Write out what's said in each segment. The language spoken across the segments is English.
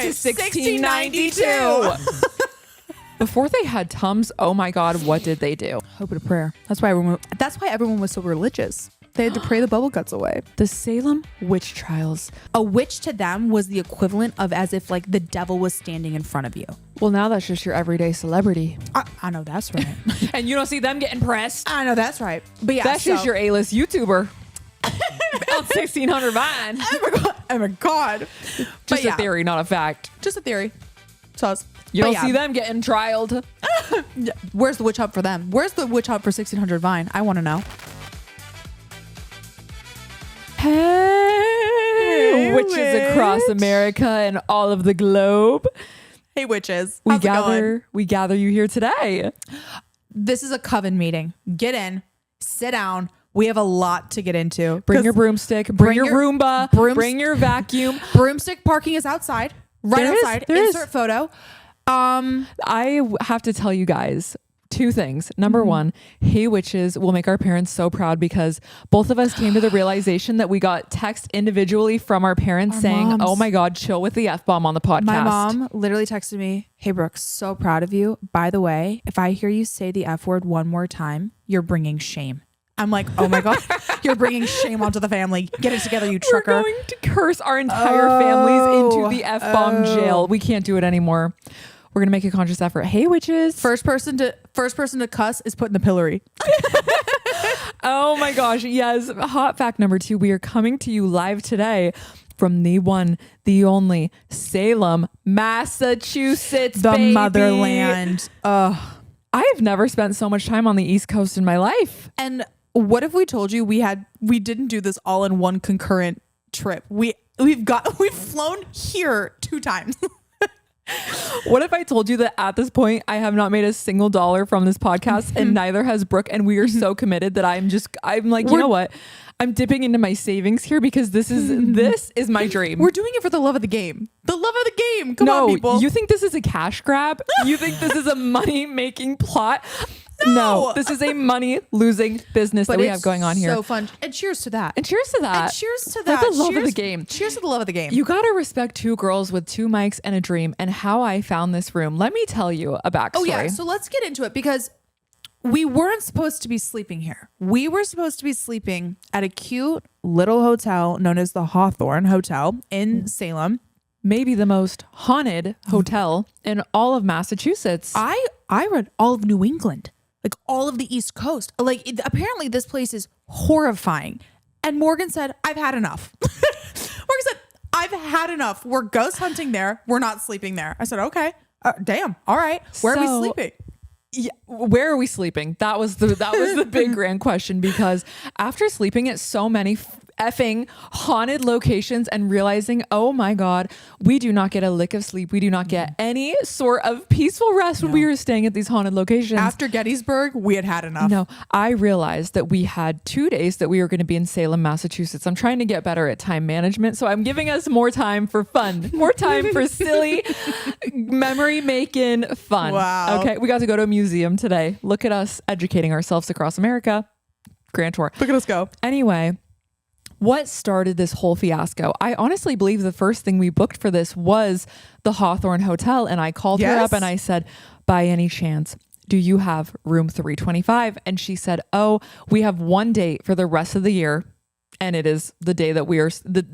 to 1692. Before they had Tums, oh my God, what did they do? Hope and a prayer. That's why everyone was so religious. They had to pray the bubble guts away. The Salem witch trials. A witch to them was the equivalent of as if like the devil was standing in front of you. Well, now that's just your everyday celebrity. I know that's right. And you don't see them getting pressed. I know that's right. But yeah, that's just your A-list YouTuber. About 1600 Vine. Oh my God. Just a theory, not a fact. Just a theory. Sus. You don't see them getting trialed. Where's the witch hunt for them? Where's the witch hunt for 1600 Vine? I want to know. Hey, witches across America and all of the globe. Hey, witches. We gather you here today. This is a coven meeting. Get in, sit down. We have a lot to get into. Bring your broomstick, bring your Roomba, bring your vacuum. Broomstick parking is outside. Outside. Insert photo. I have to tell you guys two things. Number one, Hey Witches will make our parents so proud because both of us came to the realization that we got text individually from our parents saying, moms. Oh my God, chill with the F-bomb on the podcast. My mom literally texted me, hey Brooke, so proud of you. By the way, if I hear you say the F word one more time, you're bringing shame. I'm like, oh my God, you're bringing shame onto the family. Get it together, you trucker. We're going to curse our entire families into the F-bomb jail. We can't do it anymore. We're going to make a conscious effort. Hey, witches. First person to cuss is put in the pillory. Oh my gosh. Yes. Hot fact number 2. We are coming to you live today from the one, the only Salem, Massachusetts, the baby. motherland. I have never spent so much time on the East Coast in my life. And what if we told you we didn't do this all in one concurrent trip? We've flown here 2 times. What if I told you that at this point I have not made a single dollar from this podcast and neither has Brooke, and we are so committed that I'm like, you know what? I'm dipping into my savings here because this is my dream. We're doing it for the love of the game. The love of the game. Come on, people. You think this is a cash grab? You think this is a money making plot? No, this is a money losing business that we have going on here. So fun. And cheers to that. And cheers to that. And cheers to that. For the love of the game. Cheers to the love of the game. You got to respect 2 girls with 2 mics and a dream, and how I found this room. Let me tell you a backstory. Oh yeah. So let's get into it because we weren't supposed to be sleeping here. We were supposed to be sleeping at a cute little hotel known as the Hawthorne Hotel in Salem. Maybe the most haunted hotel in all of Massachusetts. I read all of New England. Like all of the East Coast. Like apparently this place is horrifying. And Morgan said, I've had enough. Morgan said, I've had enough. We're ghost hunting there. We're not sleeping there. I said, okay, damn. All right. Where are we sleeping? Yeah, where are we sleeping? That was the big grand question, because after sleeping at so many effing haunted locations and realizing, oh my God, we do not get a lick of sleep. We do not get any sort of peaceful rest when we were staying at these haunted locations. After Gettysburg, we had enough. No, I realized that we had 2 days that we were going to be in Salem, Massachusetts. I'm trying to get better at time management, so I'm giving us more time for fun, more time for silly memory making fun. Wow. Okay, we got to go to a museum today. Look at us educating ourselves across America. Grand tour. Look at us go. Anyway, what started this whole fiasco? I honestly believe the first thing we booked for this was the Hawthorne Hotel. And I called her up and I said, by any chance, do you have room 325? And she said, oh, we have 1 date for the rest of the year. And it is the day that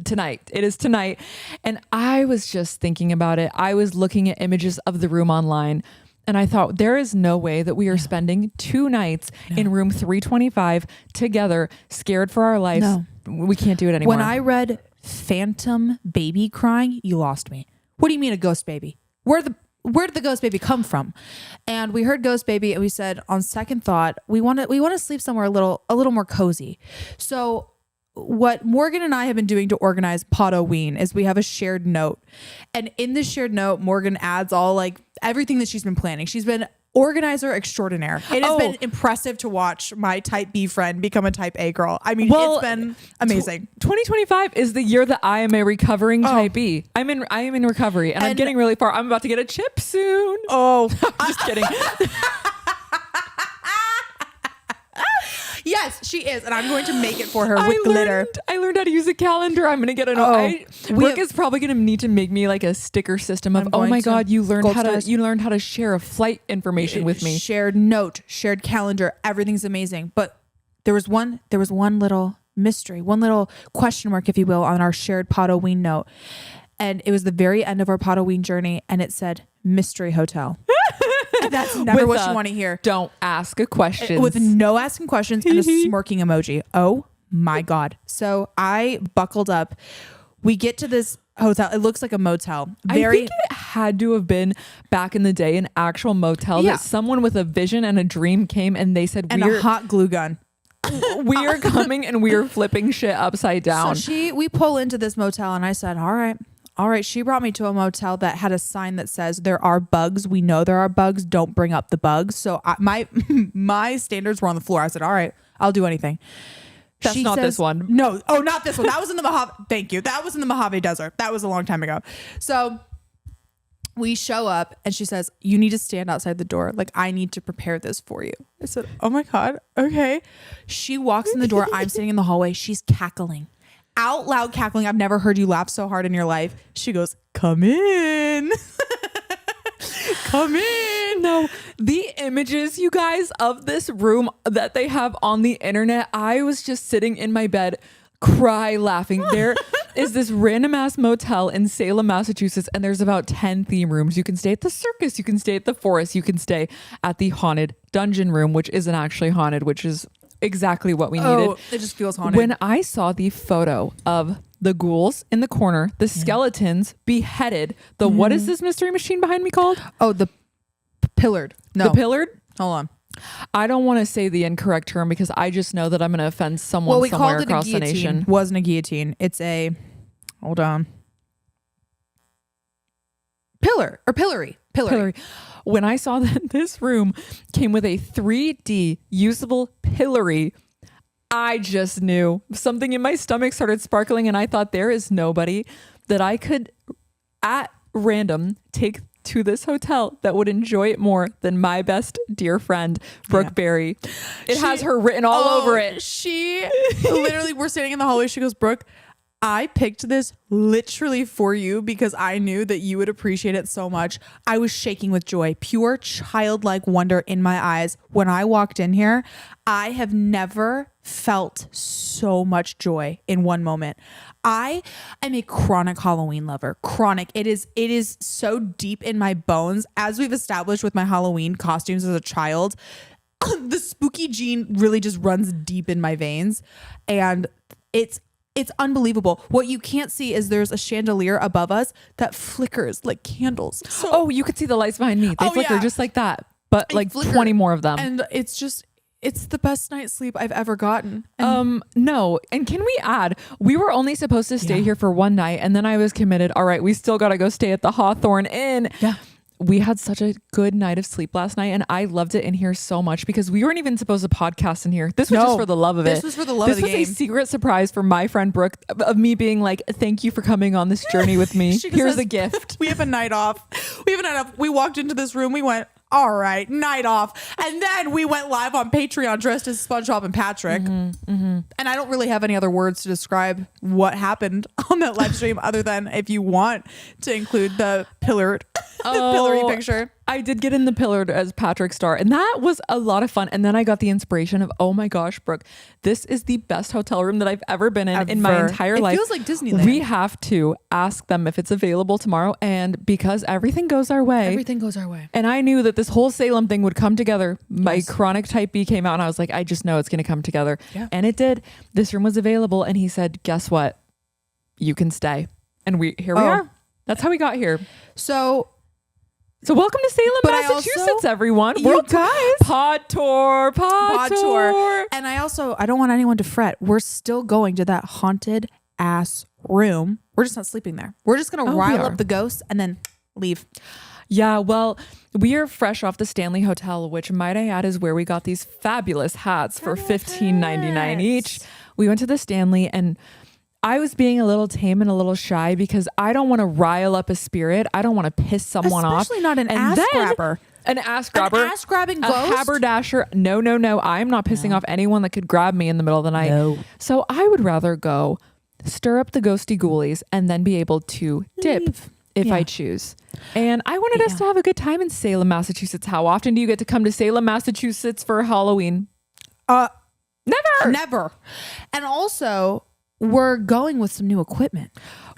tonight. It is tonight. And I was just thinking about it. I was looking at images of the room online. And I thought, there is no way that we are spending 2 nights in room 325 together, scared for our lives. No. We can't do it anymore. When I read phantom baby crying, you lost me. What do you mean a ghost baby? Where did the ghost baby come from? And we heard ghost baby, and we said, on second thought, we want to sleep somewhere a little more cozy. So what Morgan and I have been doing to organize PODOWEEN is we have a shared note. And in this shared note, Morgan adds all like everything that she's been planning. She's been organizer extraordinaire. It has been impressive to watch my type B friend become a type A girl. I mean, it's been amazing. 2025 is the year that I am a recovering type B. I am in recovery, and I'm getting really far. I'm about to get a chip soon. Oh, I'm just kidding. Yeah, Yes, she is. And I'm going to make it for her with glitter. I learned how to use a calendar. I'm going to get Brooke is probably going to need to make me like a sticker system of, oh my God, you learned how to share a flight information with me. Shared note, shared calendar. Everything's amazing. But there was one little mystery, one little question mark, if you will, on our shared PODOWEEN note. And it was the very end of our PODOWEEN journey. And it said mystery hotel. That's never what you want to hear. Don't ask a question. With no asking questions and a smirking emoji. Oh my God. So I buckled up. We get to this hotel. It looks like a motel. I think it had to have been back in the day an actual motel that someone with a vision and a dream came and they said, and a hot glue gun. We are coming and we are flipping shit upside down. So we pull into this motel and I said, all right. She brought me to a motel that had a sign that says there are bugs. We know there are bugs. Don't bring up the bugs. So my standards were on the floor. I said, all right, I'll do anything. That's not this one. No. Oh, not this one. That was in the Mojave. Thank you. That was in the Mojave Desert. That was a long time ago. So we show up and she says, you need to stand outside the door. Like, I need to prepare this for you. I said, oh my God. Okay. She walks in the door. I'm sitting in the hallway. She's cackling. Out loud cackling. I've never heard you laugh so hard in your life. She goes, come in. Come in. No, the images, you guys, of this room that they have on the internet, I was just sitting in my bed, laughing. There is this random ass motel in Salem, Massachusetts, and there's about 10 theme rooms. You can stay at the circus, you can stay at the forest, you can stay at the haunted dungeon room, which isn't actually haunted, which is exactly what we needed. Oh, it just feels haunted. When I saw the photo of the ghouls in the corner, the skeletons beheaded, what is this mystery machine behind me called? Oh, the pillared. No. The pillared? Hold on. I don't want to say the incorrect term because I just know that I'm going to offend someone somewhere across the nation. Wasn't a guillotine. It's a, hold on. Pillory. When I saw that this room came with a 3D usable pillory, I just knew something in my stomach started sparkling, and I thought there is nobody that I could at random take to this hotel that would enjoy it more than my best dear friend, Brooke Berry. It has her written all over it. She literally, we're sitting in the hallway. She goes, Brooke, I picked this literally for you because I knew that you would appreciate it so much. I was shaking with joy, pure childlike wonder in my eyes. When I walked in here, I have never felt so much joy in one moment. I am a chronic Halloween lover. Chronic. It is so deep in my bones. As we've established with my Halloween costumes as a child, the spooky gene really just runs deep in my veins. And it's unbelievable. What you can't see is there's a chandelier above us that flickers like candles. So, you could see the lights behind me. They flicker just like that, but like 20 more of them. And it's the best night's sleep I've ever gotten. No. And can we add, we were only supposed to stay here for one night, and then I was committed. All right, we still got to go stay at the Hawthorne Inn. Yeah. We had such a good night of sleep last night, and I loved it in here so much because we weren't even supposed to podcast in here. This was just for the love of it. This was for the love of the game. This was a secret surprise for my friend Brooke of me being like, thank you for coming on this journey with me. Here's a gift. We have a night off. We walked into this room. We went, all right, night off. And then we went live on Patreon dressed as SpongeBob and Patrick. And I don't really have any other words to describe what happened on that live stream other than if you want to include the pillory picture. I did get in the pillared as Patrick Star, and that was a lot of fun. And then I got the inspiration of, oh my gosh, Brooke, this is the best hotel room that I've ever been in my entire life. It feels like Disneyland. We have to ask them if it's available tomorrow. And because everything goes our way. And I knew that this whole Salem thing would come together. My chronic type B came out and I was like, I just know it's going to come together. Yeah. And it did. This room was available. And he said, guess what? You can stay. And here we are. That's how we got here. So welcome to Salem, Massachusetts, everyone. You guys. Pod tour. And I don't want anyone to fret. We're still going to that haunted ass room. We're just not sleeping there. We're just going to rile up the ghosts and then leave. Yeah, well, we are fresh off the Stanley Hotel, which might I add is where we got these fabulous hats for $15.99 each. We went to the Stanley and I was being a little tame and a little shy because I don't want to rile up a spirit. I don't want to piss someone off. Especially not an ass grabber. An ass grabber. An ass grabbing a ghost? haberdasher. No. I'm not pissing off anyone that could grab me in the middle of the night. No. So I would rather go stir up the ghosty ghoulies and then be able to dip if I choose. And I wanted us to have a good time in Salem, Massachusetts. How often do you get to come to Salem, Massachusetts for Halloween? Never. And also, we're going with some new equipment.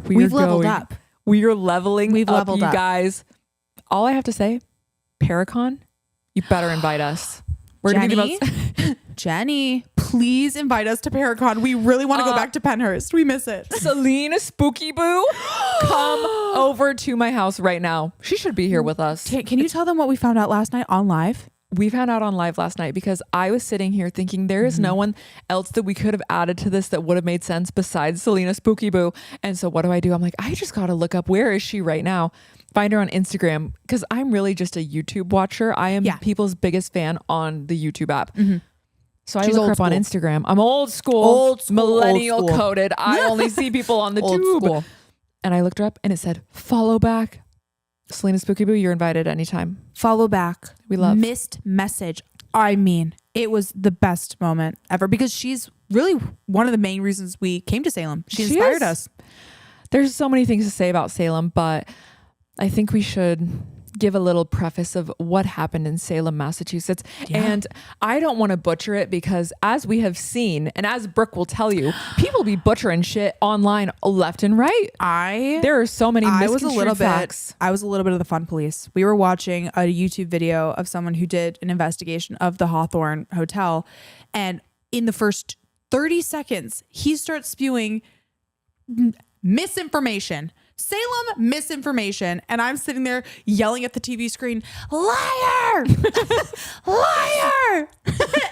We've leveled up. We are leveling We've up, leveled you up. guys. All I have to say, Paracon, you better invite us. We're Jenny, gonna be the most Jenny, please invite us to Paracon. We really want to go back to Penhurst. We miss it. Selena Spooky Boo, come over to my house right now. She should be here with us. Can you tell them what we found out last night on live? We found out on live last night because I was sitting here thinking there is no one else that we could have added to this that would have made sense besides Selena Spooky Boo. And so what do? I'm like, I just got to look up, where is she right now? Find her on Instagram, because I'm really just a YouTube watcher. I am people's biggest fan on the YouTube app. So She's I look her old up on school. Instagram. I'm old school, millennial old school. coded. I only see people on the Old tube. school. And I looked her up and it said, follow back. Selena Spooky Boo, you're invited anytime. Follow back. We love. Missed message. I mean, it was the best moment ever because she's really one of the main reasons we came to Salem. She inspired us. There's so many things to say about Salem, but I think we should give a little preface of what happened in Salem, Massachusetts. Yeah. And I don't want to butcher it because, as we have seen, and as Brooke will tell you, people be butchering shit online left and right. There are so many misconstrued facts. I was a little bit of the fun police. We were watching a YouTube video of someone who did an investigation of the Hawthorne Hotel, and in the first 30 seconds, he starts spewing misinformation. Salem misinformation. And I'm sitting there yelling at the TV screen, liar, liar.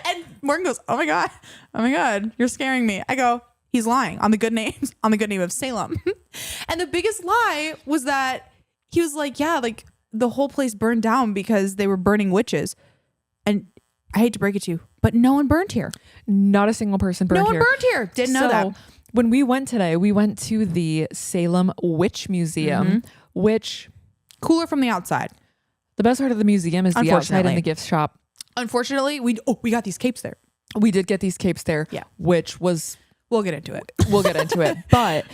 And Morgan goes, oh my God, you're scaring me. I go, he's lying on the good name of Salem. And the biggest lie was that he was like, yeah, like the whole place burned down because they were burning witches. And I hate to break it to you, but no one burned here. Not a single person burned here. No one burned here. Didn't know that. When we went today, we went to the Salem Witch Museum, which... Cooler from the outside. The best part of the museum is the outside and the gift shop. Unfortunately, we got these capes there. We did get these capes there, which was... We'll get into it. But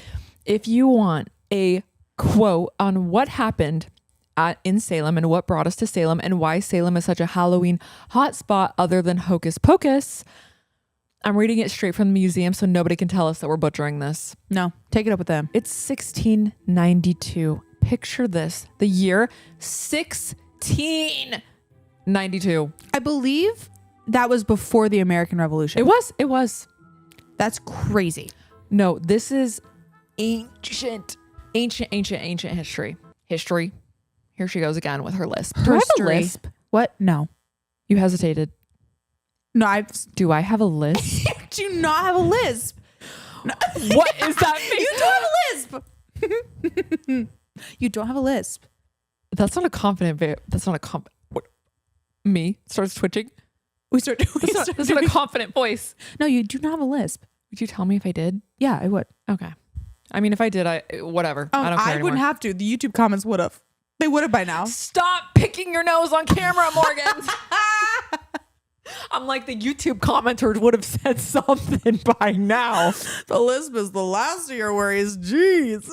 if you want a quote on what happened in Salem and what brought us to Salem and why Salem is such a Halloween hotspot other than Hocus Pocus... I'm reading it straight from the museum so nobody can tell us that we're butchering this. No, take it up with them. It's 1692. Picture this. The year 1692. I believe that was before the American Revolution. It was. That's crazy. No, this is ancient history. History. Here she goes again with her lisp. Do I have a lisp? What? No. You hesitated. No, Do I have a lisp? You do not have a lisp. No. What is that? You don't have a lisp. You don't have a lisp. That's not a confident. What? Me starts twitching. That's not a confident voice. No, you do not have a lisp. Would you tell me if I did? Yeah, I would. Okay. I mean, if I did, whatever. I don't care anymore. wouldn't have to. The YouTube comments would have. They would have by now. Stop picking your nose on camera, Morgan. I'm like, the YouTube commenters would have said something by now. The lisp is the last of your worries. Jeez.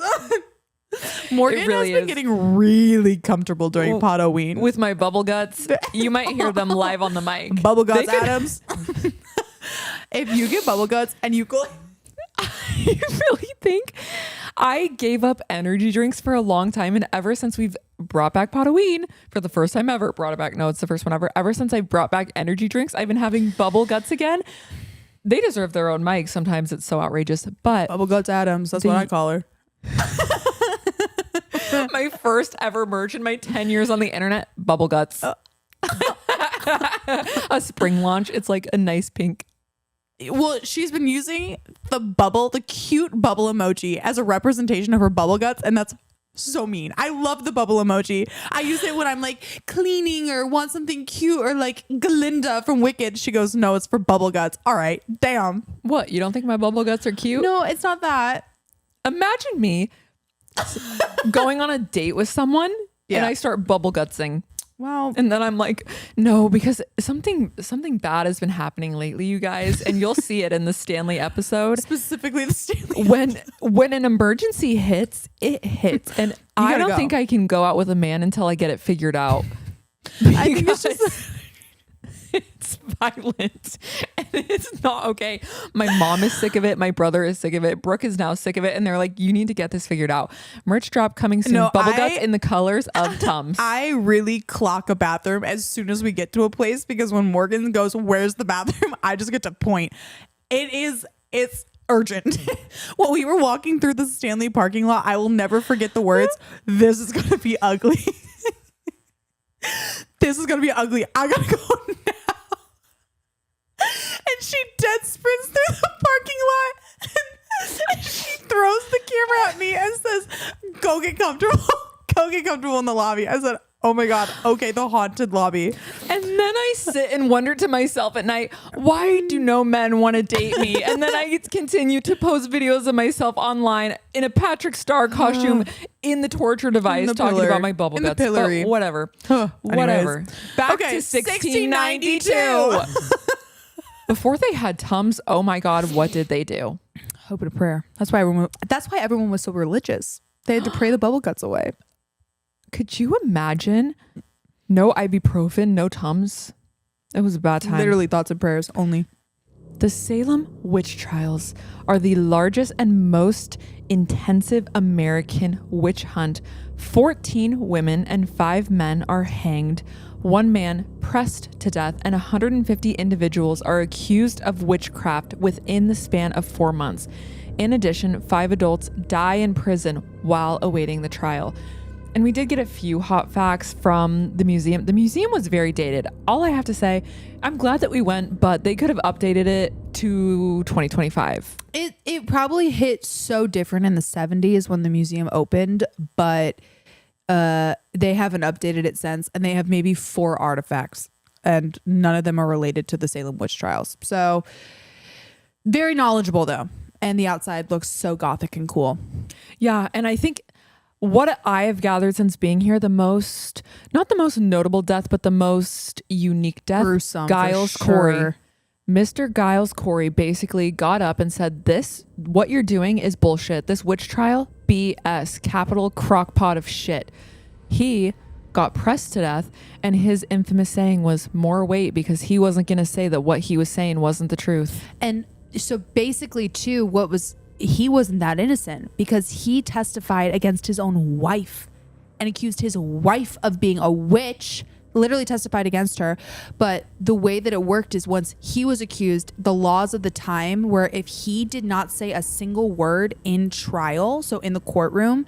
Morgan really has been getting really comfortable during PODOWEEN. With my bubble guts. You might hear them live on the mic. Bubble guts, Adams. If you get bubble guts and you go... You really think I gave up energy drinks for a long time, and ever since we've brought back PODOWEEN for the first time ever, it's the first one ever since I brought back energy drinks, I've been having bubble guts again. They deserve their own mic. Sometimes it's so outrageous, but Bubble Guts Adams, that's what I call her. My first ever merch in my 10 years on the internet, bubble guts. A spring launch. It's like a nice pink. Well, she's been using the cute bubble emoji as a representation of her bubble guts, and that's so mean. I love the bubble emoji. I use it when I'm like cleaning or want something cute, or like Glinda from Wicked. She goes, no, it's for bubble guts. All right, damn. What? You don't think my bubble guts are cute? No, it's not that. Imagine me going on a date with someone and I start bubble gutsing. Well, and then I'm like, no, because something bad has been happening lately, you guys, and you'll see it in the Stanley episode. specifically the Stanley. When an emergency hits, it hits, and I don't think I can go out with a man until I get it figured out. I think it's just it's violent and it's not okay. My mom is sick of it. My brother is sick of it. Brooke is now sick of it. And they're like, you need to get this figured out. Merch drop coming soon. Bubble guts in the colors of Tums. I really clock a bathroom as soon as we get to a place, because when Morgan goes, where's the bathroom? I just get to point. It's urgent. When we were walking through the Stanley parking lot, I will never forget the words, this is going to be ugly. This is going to be ugly. I got to go now. And she dead sprints through the parking lot. And she throws the camera at me and says, go get comfortable. Go get comfortable in the lobby. I said, oh my God. Okay, the haunted lobby. And then I sit and wonder to myself at night, why do no men want to date me? And then I continue to post videos of myself online in a Patrick Star costume in the torture device talking about my bubble guts. But whatever. Whatever. Back to 1692. Before they had Tums, oh my God, what did they do? Hope and a prayer. That's why everyone was so religious. They had to pray the bubble guts away. Could you imagine? No ibuprofen, no Tums. It was a bad time. Literally thoughts and prayers only. The Salem witch trials are the largest and most intensive American witch hunt. 14 women and 5 men are hanged. 1 man pressed to death, and 150 individuals are accused of witchcraft within the span of 4 months. In addition, 5 adults die in prison while awaiting the trial. And we did get a few hot facts from the museum. The museum was very dated. All I have to say, I'm glad that we went, but they could have updated it to 2025. It probably hit so different in the 70s when the museum opened, but they haven't updated it since, and they have maybe 4 artifacts, and none of them are related to the Salem witch trials. So very knowledgeable though, and the outside looks so gothic and cool. Yeah, and I think what I have gathered since being here, not the most notable death, but the most unique death, gruesome, Giles Corey. Mr. Giles Corey basically got up and said, what you're doing is bullshit. This witch trial, BS, capital crockpot of shit. He got pressed to death, and his infamous saying was more weight, because he wasn't going to say that what he was saying wasn't the truth. And so basically too, he wasn't that innocent, because he testified against his own wife and accused his wife of being a witch, literally testified against her. But the way that it worked is, once he was accused, the laws of the time were, if he did not say a single word in trial, so in the courtroom,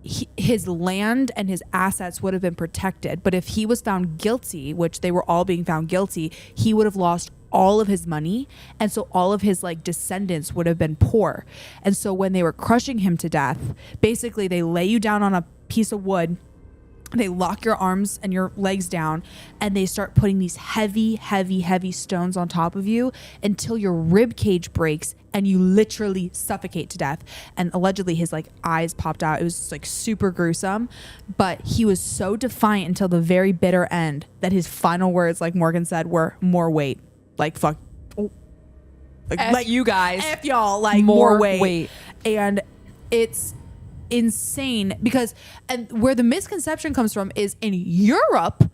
his land and his assets would have been protected. But if he was found guilty, which they were all being found guilty, he would have lost all of his money, and so all of his descendants would have been poor. And so when they were crushing him to death, basically they lay you down on a piece of wood, they lock your arms and your legs down, and they start putting these heavy stones on top of you until your rib cage breaks and you literally suffocate to death. And allegedly his eyes popped out. It was super gruesome, but he was so defiant until the very bitter end that his final words, like Morgan said, were more weight. Fuck. Oh. F you guys. F y'all. More weight. And it's insane, because, and where the misconception comes from is, in Europe,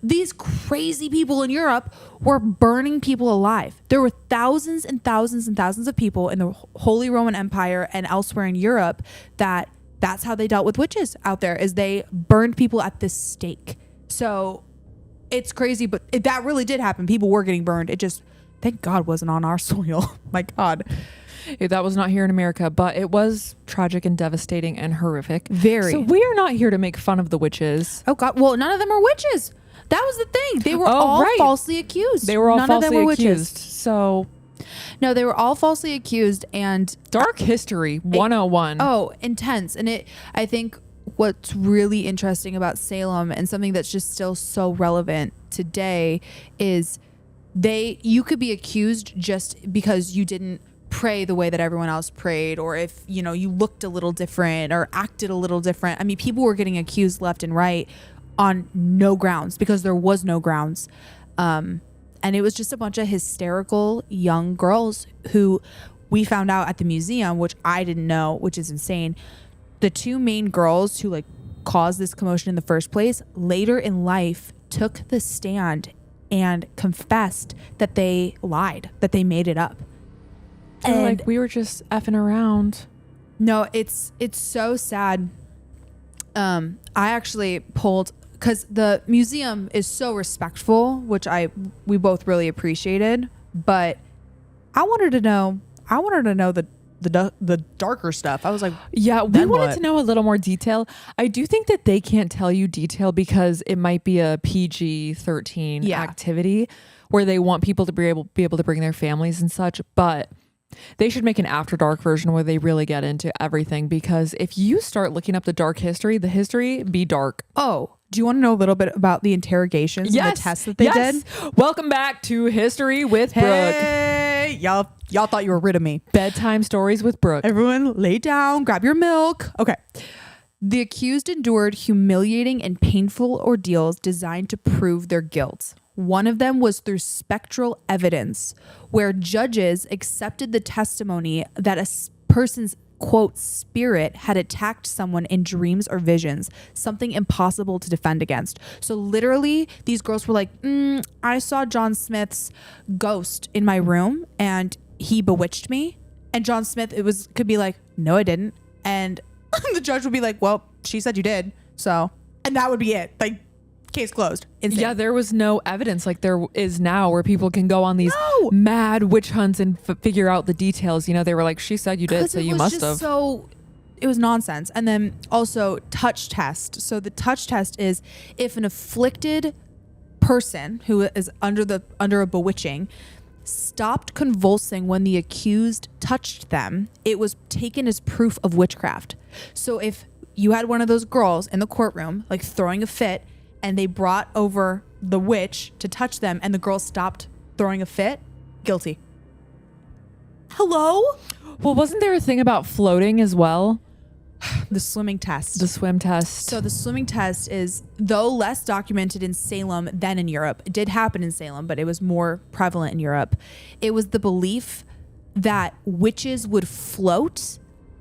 these crazy people in Europe were burning people alive. There were thousands and thousands and thousands of people in the Holy Roman Empire and elsewhere in Europe that's how they dealt with witches out there, is they burned people at the stake. So it's crazy, but that really did happen. People were getting burned. It just, thank God, wasn't on our soil. My God. That was not here in America, but it was tragic and devastating and horrific. Very. So we are not here to make fun of the witches. Oh God. Well, none of them are witches. That was the thing. They were all falsely accused. They were all falsely accused. So no, they were all falsely accused. And dark history 101. Oh, intense. And I think what's really interesting about Salem, and something that's just still so relevant today, is you could be accused just because you didn't pray the way that everyone else prayed, or if you looked a little different or acted a little different. I mean, people were getting accused left and right on no grounds, because there was no grounds. And it was just a bunch of hysterical young girls who we found out at the museum, which I didn't know, which is insane. The two main girls who like caused this commotion in the first place later in life took the stand and confessed that they lied, that they made it up. And like, we were just effing around. No, it's so sad. I actually pulled, because the museum is so respectful, which we both really appreciated, but I wanted to know the darker stuff. I was like, yeah, we wanted to know a little more detail. I do think that they can't tell you detail because it might be a PG-13 activity where they want people to be able to bring their families and such, but they should make an after dark version where they really get into everything, because if you start looking up the history be dark. Oh, do you want to know a little bit about the interrogations and the tests that they did? Welcome back to History with Brooke. Hey, y'all thought you were rid of me. Bedtime stories with Brooke. Everyone lay down, grab your milk. Okay. The accused endured humiliating and painful ordeals designed to prove their guilt. One of them was through spectral evidence, where judges accepted the testimony that a person's, quote, spirit had attacked someone in dreams or visions, something impossible to defend against. So literally, these girls were like, I saw John Smith's ghost in my room and he bewitched me. And John Smith, could be like, no, I didn't. And the judge would be like, well, she said you did. So, and that would be it. Like, case closed. Insane. Yeah, there was no evidence like there is now, where people can go on these mad witch hunts and figure out the details. You know, they were like, she said you did, so you must have. So it was nonsense. And then also touch test. So the touch test is if an afflicted person who is under a bewitching stopped convulsing when the accused touched them, it was taken as proof of witchcraft. So if you had one of those girls in the courtroom like throwing a fit, and they brought over the witch to touch them, and the girl stopped throwing a fit, guilty. Hello? Well, wasn't there a thing about floating as well? The swimming test. The swim test. So the swimming test is, though less documented in Salem than in Europe, it did happen in Salem, but it was more prevalent in Europe. It was the belief that witches would float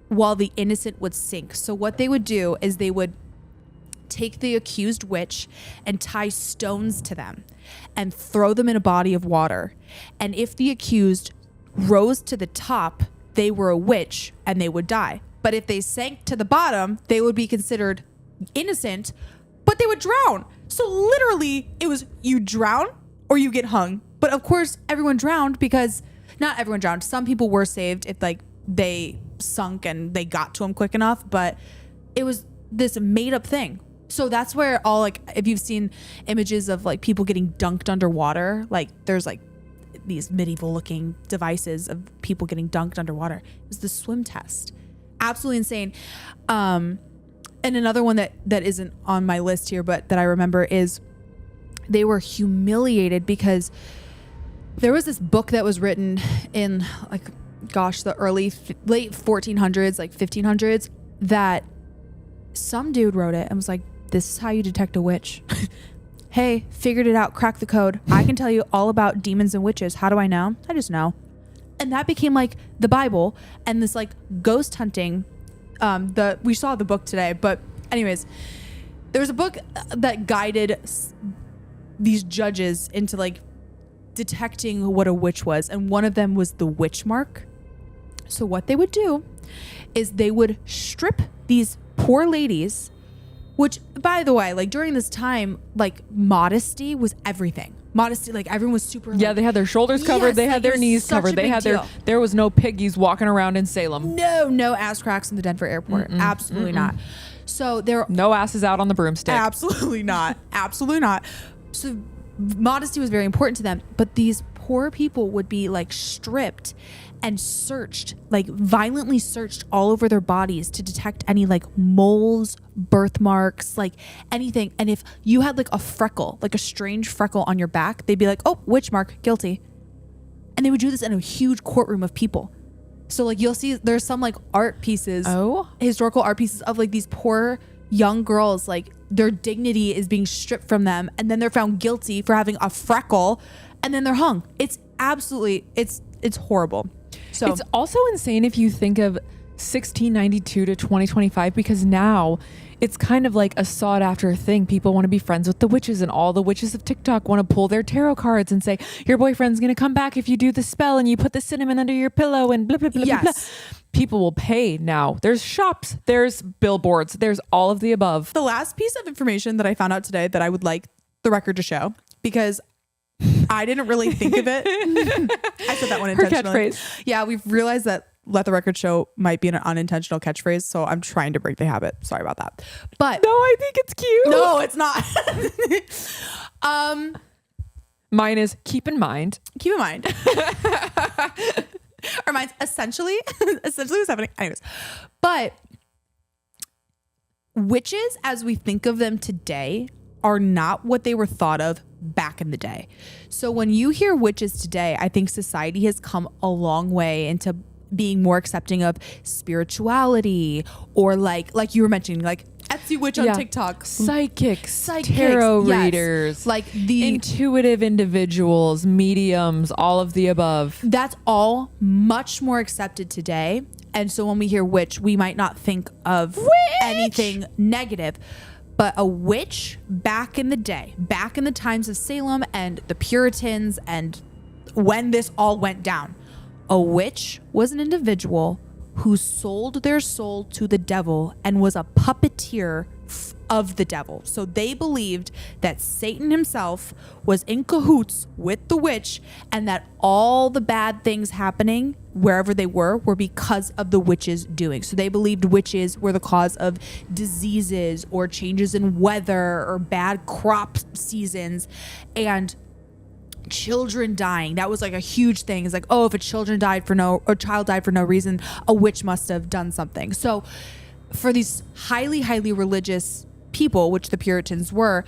while the innocent would sink. So what they would do is they would take the accused witch and tie stones to them and throw them in a body of water. And if the accused rose to the top, they were a witch and they would die. But if they sank to the bottom, they would be considered innocent, but they would drown. So literally it was you drown or you get hung. But of course everyone drowned, because not everyone drowned. Some people were saved if like they sunk and they got to them quick enough, but it was this made up thing. So that's where all, like, if you've seen images of like people getting dunked underwater, like there's like these medieval looking devices of people getting dunked underwater. It was the swim test. Absolutely insane. And another one that isn't on my list here, but that I remember, is they were humiliated because there was this book that was written in like, gosh, the late 1400s, like 1500s, that some dude wrote it and was like, this is how you detect a witch. Hey, figured it out, cracked the code. I can tell you all about demons and witches. How do I know? I just know. And that became like the Bible and this like ghost hunting. We saw the book today, but anyways, there was a book that guided these judges into like detecting what a witch was. And one of them was the witch mark. So what they would do is they would strip these poor ladies, which, by the way, like during this time, like modesty was everything. Modesty, like everyone was super. Yeah, they had their shoulders covered. Yes, they had like, their knees covered. They had there was no piggies walking around in Salem. No ass cracks in the Denver airport. Absolutely not. So no asses out on the broomstick. Absolutely not. Absolutely not. So modesty was very important to them. But these poor people would be like stripped and searched, like violently searched all over their bodies to detect any like moles, birthmarks, like anything. And if you had like a freckle, like a strange freckle on your back, they'd be like, oh, witch mark, guilty. And they would do this in a huge courtroom of people. So like you'll see there's some like art pieces, historical art pieces of like these poor young girls, like their dignity is being stripped from them, and then they're found guilty for having a freckle, and then they're hung. It's absolutely, it's horrible. So it's also insane if you think of 1692 to 2025, because now it's kind of like a sought after thing. People want to be friends with the witches, and all the witches of TikTok want to pull their tarot cards and say, your boyfriend's going to come back if you do the spell and you put the cinnamon under your pillow and blah, blah, blah, yes. blah, blah. People will pay now. There's shops, there's billboards, there's all of the above. The last piece of information that I found out today that I would like the record to show, because I didn't really think of it. I said that one intentionally. Catchphrase. Yeah, we've realized that let the record show might be an unintentional catchphrase, so I'm trying to break the habit. Sorry about that. But No, I think it's cute. no, it's not. Mine is keep in mind. Keep in mind. Or mine's essentially what's happening. Anyways, but witches as we think of them today are not what they were thought of back in the day. So when you hear witches today, I think society has come a long way into being more accepting of spirituality, or like you were mentioning, like Etsy witch on TikTok, psychics, tarot readers, like the intuitive individuals, mediums, all of the above. That's all much more accepted today. And so when we hear witch, we might not think of anything negative. But a witch back in the day, back in the times of Salem and the Puritans, and when this all went down, a witch was an individual who sold their soul to the devil and was a puppeteer of the devil. So they believed that Satan himself was in cahoots with the witch, and that all the bad things happening wherever they were because of the witches' doing. So they believed witches were the cause of diseases or changes in weather or bad crop seasons and children dying. That was like a huge thing. It's like, oh, if a child died for no reason, a witch must have done something. So for these highly, highly religious people, which the Puritans were,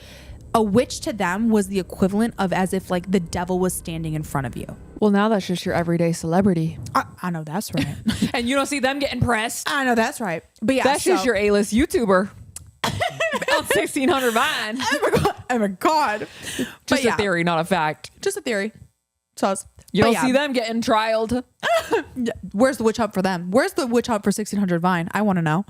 a witch to them was the equivalent of as if like the devil was standing in front of you. Well, now that's just your everyday celebrity. I know that's right. And you don't see them getting pressed. I know that's right. But yeah, that's just your A-list YouTuber. About 1600 Vine. Oh my God. Just a theory, not a fact. Just a theory. So you don't see them getting trialed. Where's the witch hunt for them? Where's the witch hunt for 1600 Vine? I want to know.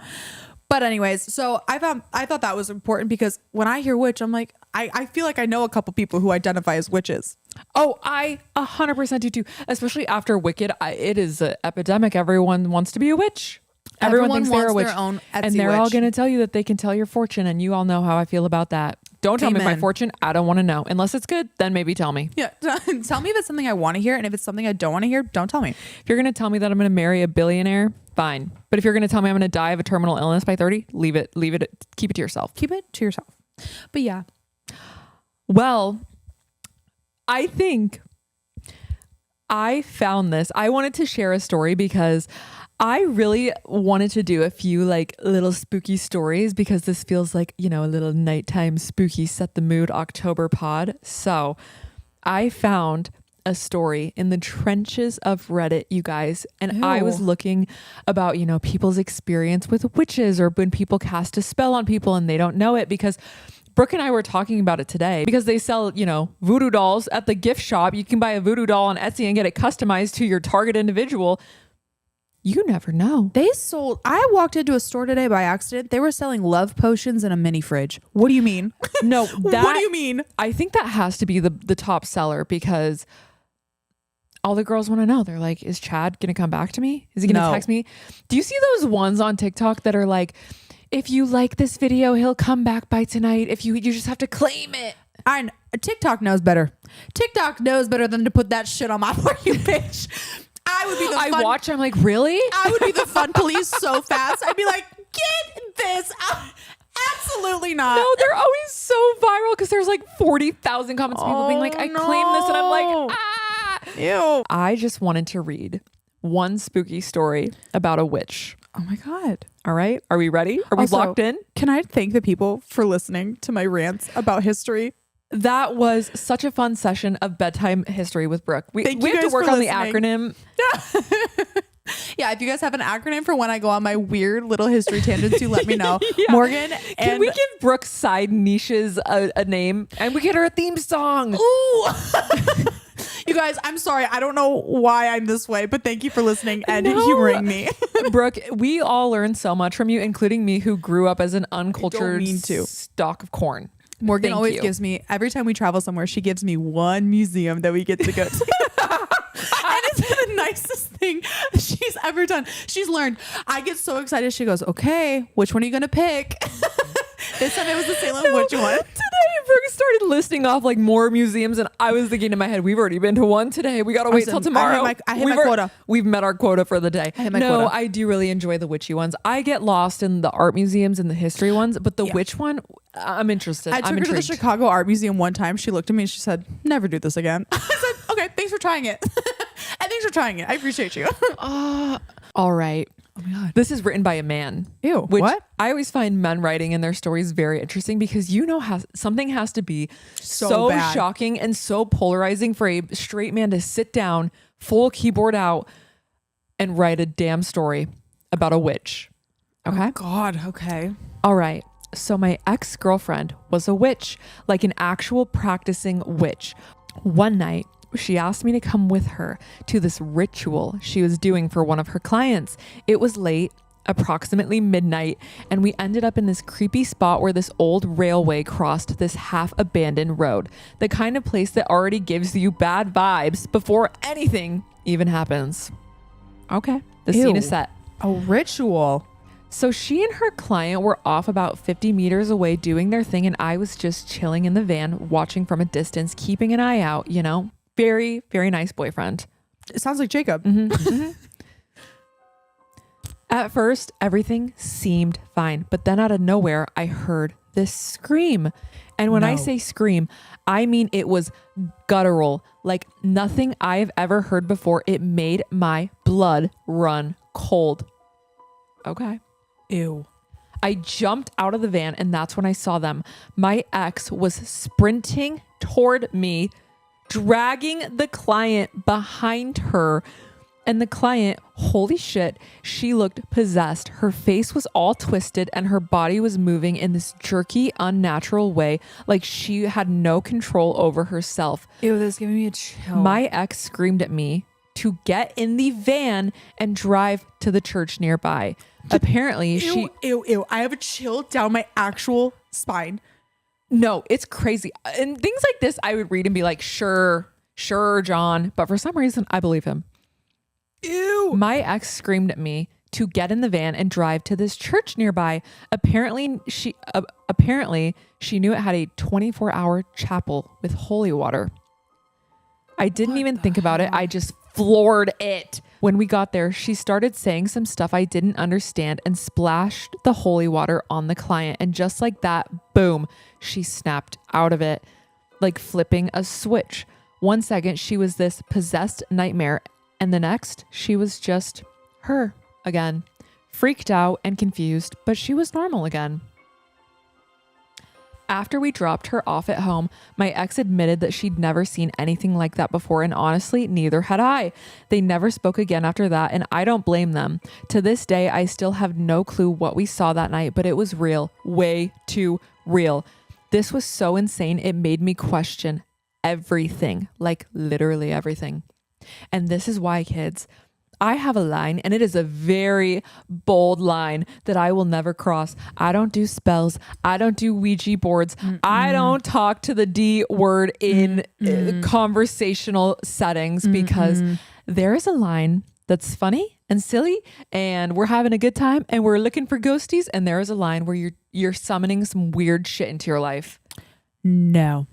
But anyways, so I thought that was important, because when I hear witch, I'm like, I feel like I know a couple people who identify as witches. Oh, I 100% do too. Especially after Wicked, it is an epidemic. Everyone wants to be a witch. Everyone thinks they're a witch, their own Etsy and they're witch. all going to tell you that they can tell your fortune, and you all know how I feel about that. Don't tell me my fortune. I don't want to know. Unless it's good, then maybe tell me. Yeah. Tell me if it's something I want to hear, and if it's something I don't want to hear, don't tell me. If you're going to tell me that I'm going to marry a billionaire, fine. But if you're going to tell me I'm going to die of a terminal illness by 30, leave it. Keep it to yourself. Keep it to yourself. But yeah. Well, I think I found this. I wanted to share a story because I really wanted to do a few like little spooky stories, because this feels like, a little nighttime spooky set the mood October pod. So I found a story in the trenches of Reddit, you guys. And Ew. I was looking about, people's experience with witches, or when people cast a spell on people and they don't know it, because Brooke and I were talking about it today, because they sell, voodoo dolls at the gift shop. You can buy a voodoo doll on Etsy and get it customized to your target individual. You never know. I walked into a store today by accident. They were selling love potions in a mini fridge. What do you mean? No, what do you mean? I think that has to be the top seller, because all the girls want to know. They're like, is Chad going to come back to me? Is he going to text me? Do you see those ones on TikTok that are like, if you like this video, he'll come back by tonight. If you just have to claim it. TikTok knows better. TikTok knows better than to put that shit on my For You page. I would be the fun. I'm like, really? I would be the fun police so fast. I'd be like, get this out. Absolutely not. No, they're always so viral, because there's like 40,000 comments of people being like, I claim this, and I'm like, ah. Ew. I just wanted to read one spooky story about a witch. Oh my God. All right. Are we ready? Are we locked in? Can I thank the people for listening to my rants about history? That was such a fun session of bedtime history with Brooke. We have to work on the acronym. Yeah, if you guys have an acronym for when I go on my weird little history tangents, you let me know. Yeah. Morgan, can we give Brooke's side niches a name and we get her a theme song? Ooh. You guys, I'm sorry. I don't know why I'm this way, but thank you for listening and humoring me. Brooke, we all learned so much from you, including me, who grew up as an uncultured stalk of corn. Morgan always gives me, every time we travel somewhere, she gives me one museum that we get to go to. And it's the nicest thing she's ever done. She's learned. I get so excited. She goes, okay, which one are you going to pick? This time it was the Salem witch one. Today, Brooke started listing off like more museums, and I was thinking in my head, we've already been to one today. We got to wait till tomorrow. I hit my quota. We've met our quota for the day. I hit my quota. I do really enjoy the witchy ones. I get lost in the art museums and the history ones, but the witch one, I'm interested. I took her to the Chicago Art Museum one time. She looked at me and she said, never do this again. I said, okay, thanks for trying it. And thanks for trying it. I appreciate you. All right. Oh my God. This is written by a man. Ew. Which what? I always find men writing in their stories very interesting because something has to be so shocking and so polarizing for a straight man to sit down, full keyboard out, and write a damn story about a witch. Okay? Oh God. Okay. All right. So my ex-girlfriend was a witch, like an actual practicing witch. One night, she asked me to come with her to this ritual she was doing for one of her clients. It was late, approximately midnight, and we ended up in this creepy spot where this old railway crossed this half-abandoned road, the kind of place that already gives you bad vibes before anything even happens. Okay, the scene is set. A ritual. So she and her client were off about 50 meters away doing their thing, and I was just chilling in the van, watching from a distance, keeping an eye out, you know. Very, very nice boyfriend. It sounds like Jacob. Mm-hmm, mm-hmm. At first, everything seemed fine, but then out of nowhere, I heard this scream. And when I say scream, I mean it was guttural, like nothing I've ever heard before. It made my blood run cold. Okay. Ew. I jumped out of the van, and that's when I saw them. My ex was sprinting toward me, dragging the client behind her. And the client, holy shit, she looked possessed. Her face was all twisted and her body was moving in this jerky, unnatural way, like she had no control over herself. Ew, this is giving me a chill. My ex screamed at me to get in the van and drive to the church nearby. Apparently, Ew. I have a chill down my actual spine. No, it's crazy. And things like this, I would read and be like, sure, John. But for some reason, I believe him. Ew. My ex screamed at me to get in the van and drive to this church nearby. Apparently, she knew it had a 24-hour chapel with holy water. I didn't even think about it. I just floored it. When we got there, she started saying some stuff I didn't understand and splashed the holy water on the client. And just like that, boom, she snapped out of it, like flipping a switch. 1 second, she was this possessed nightmare. And the next, she was just her again, freaked out and confused, but she was normal again. After we dropped her off at home, my ex admitted that she'd never seen anything like that before, and honestly, neither had I. They never spoke again after that, and I don't blame them. To this day, I still have no clue what we saw that night, but it was real, way too real. This was so insane, it made me question everything, like literally everything. And this is why, kids, I have a line, and it is a very bold line that I will never cross. I don't do spells. I don't do Ouija boards. I don't talk to the D word in conversational settings because there is a line that's funny and silly and we're having a good time and we're looking for ghosties, and there is a line where you're summoning some weird shit into your life. No.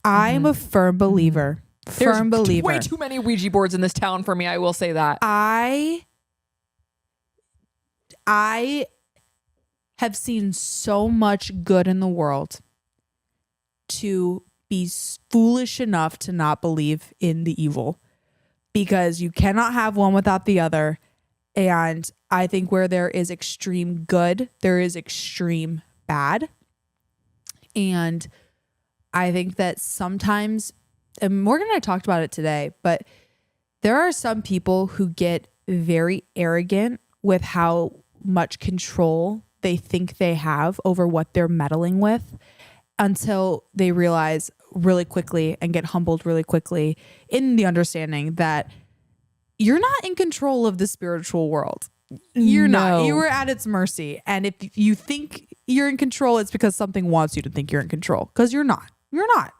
I'm a firm believer. There's way too many Ouija boards in this town for me. I will say that. I have seen so much good in the world to be foolish enough to not believe in the evil, because you cannot have one without the other. And I think where there is extreme good, there is extreme bad. And I think that sometimes, and Morgan and I talked about it today, but there are some people who get very arrogant with how much control they think they have over what they're meddling with, until they realize really quickly and get humbled really quickly in the understanding that you're not in control of the spiritual world. You're not. You are at its mercy. And if you think you're in control, it's because something wants you to think you're in control, because you're not. You're not.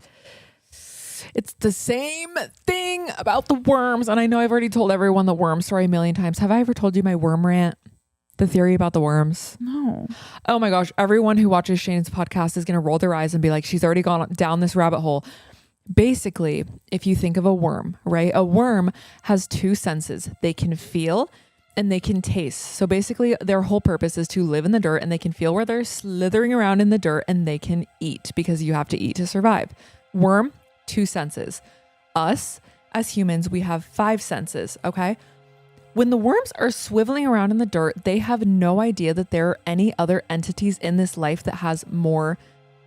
It's the same thing about the worms. And I know I've already told everyone the worm story a million times. Have I ever told you my worm rant? The theory about the worms? No. Oh my gosh. Everyone who watches Shane's podcast is going to roll their eyes and be like, she's already gone down this rabbit hole. Basically, if you think of a worm, right? A worm has two senses. They can feel and they can taste. So basically their whole purpose is to live in the dirt, and they can feel where they're slithering around in the dirt, and they can eat because you have to eat to survive. Worm, two senses. Us as humans, we have five senses. Okay. When the worms are swiveling around in the dirt, they have no idea that there are any other entities in this life that has more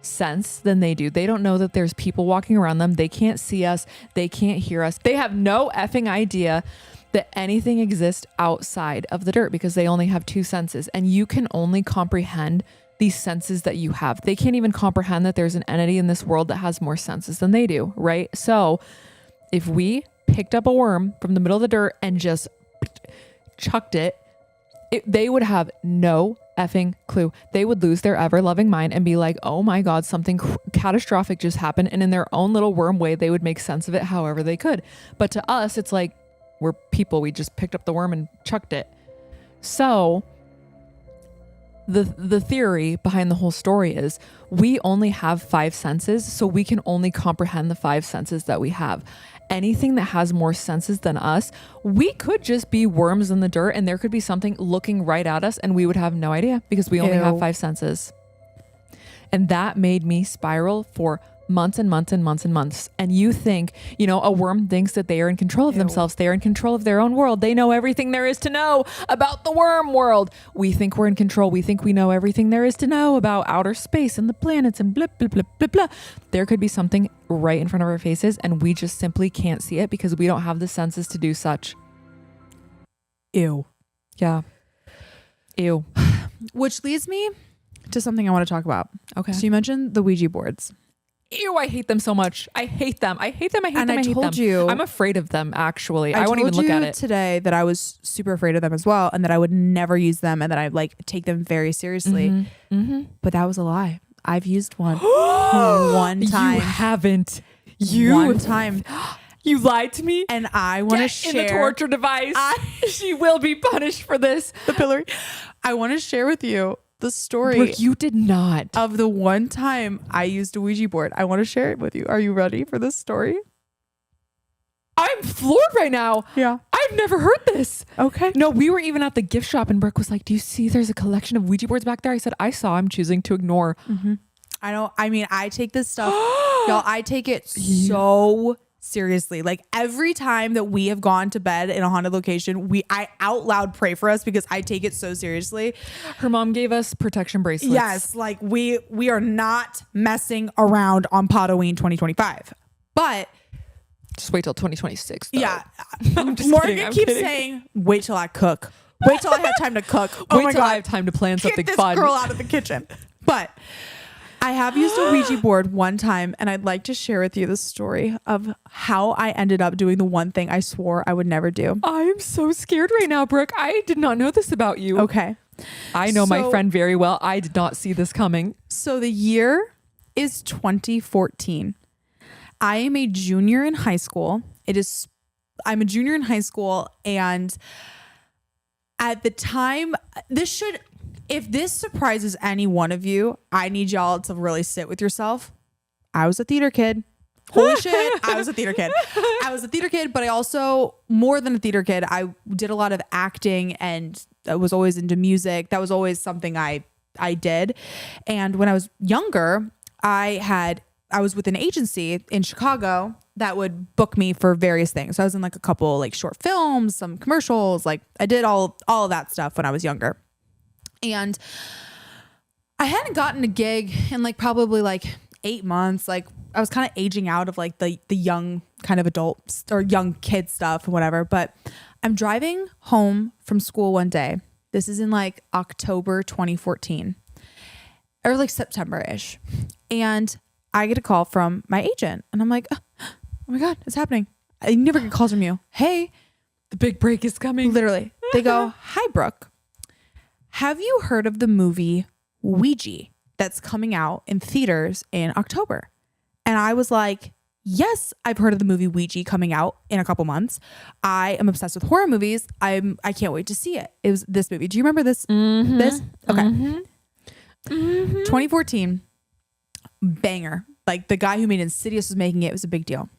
sense than they do. They don't know that there's people walking around them. They can't see us. They can't hear us. They have no effing idea that anything exists outside of the dirt, because they only have two senses, and you can only comprehend these senses that you have. They can't even comprehend that there's an entity in this world that has more senses than they do, right? So if we picked up a worm from the middle of the dirt and just chucked it, they would have no effing clue. They would lose their ever loving mind and be like, oh my God, something catastrophic just happened. And in their own little worm way, they would make sense of it however they could. But to us, it's like, we're people. We just picked up the worm and chucked it. So the theory behind the whole story is we only have five senses, so we can only comprehend the five senses that we have. Anything that has more senses than us, we could just be worms in the dirt, and there could be something looking right at us, and we would have no idea, because we only have five senses. And that made me spiral for months and months and months and months. And you think, a worm thinks that they are in control of themselves. They are in control of their own world. They know everything there is to know about the worm world. We think we're in control. We think we know everything there is to know about outer space and the planets and blah, blah, blah, blah, blah. There could be something right in front of our faces, and we just simply can't see it because we don't have the senses to do such. Ew. Yeah. Ew. Which leads me to something I want to talk about. Okay. So you mentioned the Ouija boards. Ew, I hate them so much. I hate them. I hate them. I hate and them. I I hate told them. you. I'm afraid of them, actually. I won't even look at it. Today that I was super afraid of them as well, and that I would never use them, and that I take them very seriously. Mm-hmm. Mm-hmm. But that was a lie. I've used one one time. You haven't. One time. You lied to me. And I want to share. In the torture device. She will be punished for this. The pillory. I want to share with you the story. Brooke, you did not. Of the one time I used a Ouija board. I want to share it with you. Are you ready for this story? I'm floored right now. Yeah. I've never heard this. Okay. No, we were even at the gift shop, and Brooke was like, do you see there's a collection of Ouija boards back there? I said, I saw. I'm choosing to ignore. Mm-hmm. I take this stuff, y'all, I take it so seriously. Like every time that we have gone to bed in a haunted location, I out loud pray for us, because I take it so seriously. Her mom gave us protection bracelets. Yes. Like we are not messing around on PODOWEEN 2025, but just wait till 2026. Though. Yeah. Morgan keeps saying, wait till I cook. Wait till I have time to cook. Oh wait my till God. I have time to plan something Get this fun. girl out of the kitchen. But I have used a Ouija board one time, and I'd like to share with you the story of how I ended up doing the one thing I swore I would never do. I'm so scared right now, Brooke. I did not know this about you. Okay. I know my friend very well. I did not see this coming. So the year is 2014. I am a junior in high school. I'm a junior in high school, and at the time, if this surprises any one of you, I need y'all to really sit with yourself. I was a theater kid. Holy shit. I was a theater kid. I was a theater kid, but I also, more than a theater kid, I did a lot of acting, and I was always into music. That was always something I did. And when I was younger, I was with an agency in Chicago that would book me for various things. So I was in a couple short films, some commercials. I did all of that stuff when I was younger. And I hadn't gotten a gig in probably 8 months. I was kind of aging out of the young kind of adults or young kid stuff and whatever. But I'm driving home from school one day. This is in like October 2014 or like September-ish. And I get a call from my agent and I'm like, oh my God, it's happening. I never get calls from you. Hey, the big break is coming. Literally. They go, hi, Brooke. Have you heard of the movie Ouija that's coming out in theaters in October? And I was like, yes, I've heard of the movie Ouija coming out in a couple months. I am obsessed with horror movies. I can't wait to see it. It was this movie. Do you remember this? Mm-hmm. This? Okay. Mm-hmm. Mm-hmm. 2014, banger. Like the guy who made Insidious was making it. It was a big deal.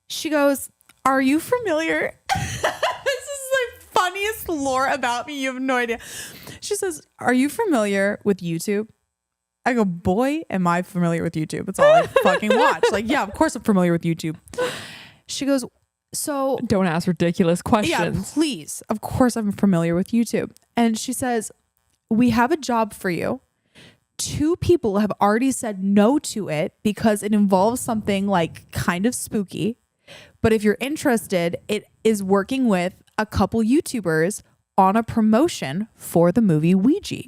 She goes, are you familiar? This is the funniest lore about me. You have no idea. She says, are you familiar with YouTube? I go, boy, am I familiar with YouTube. That's all I fucking watch. Like, yeah, of course I'm familiar with YouTube. She goes, so don't ask ridiculous questions. Yeah, please. Of course I'm familiar with YouTube. And she says, we have a job for you. 2 people have already said no to it because it involves something like kind of spooky. But if you're interested, it is working with a couple YouTubers on a promotion for the movie Ouija.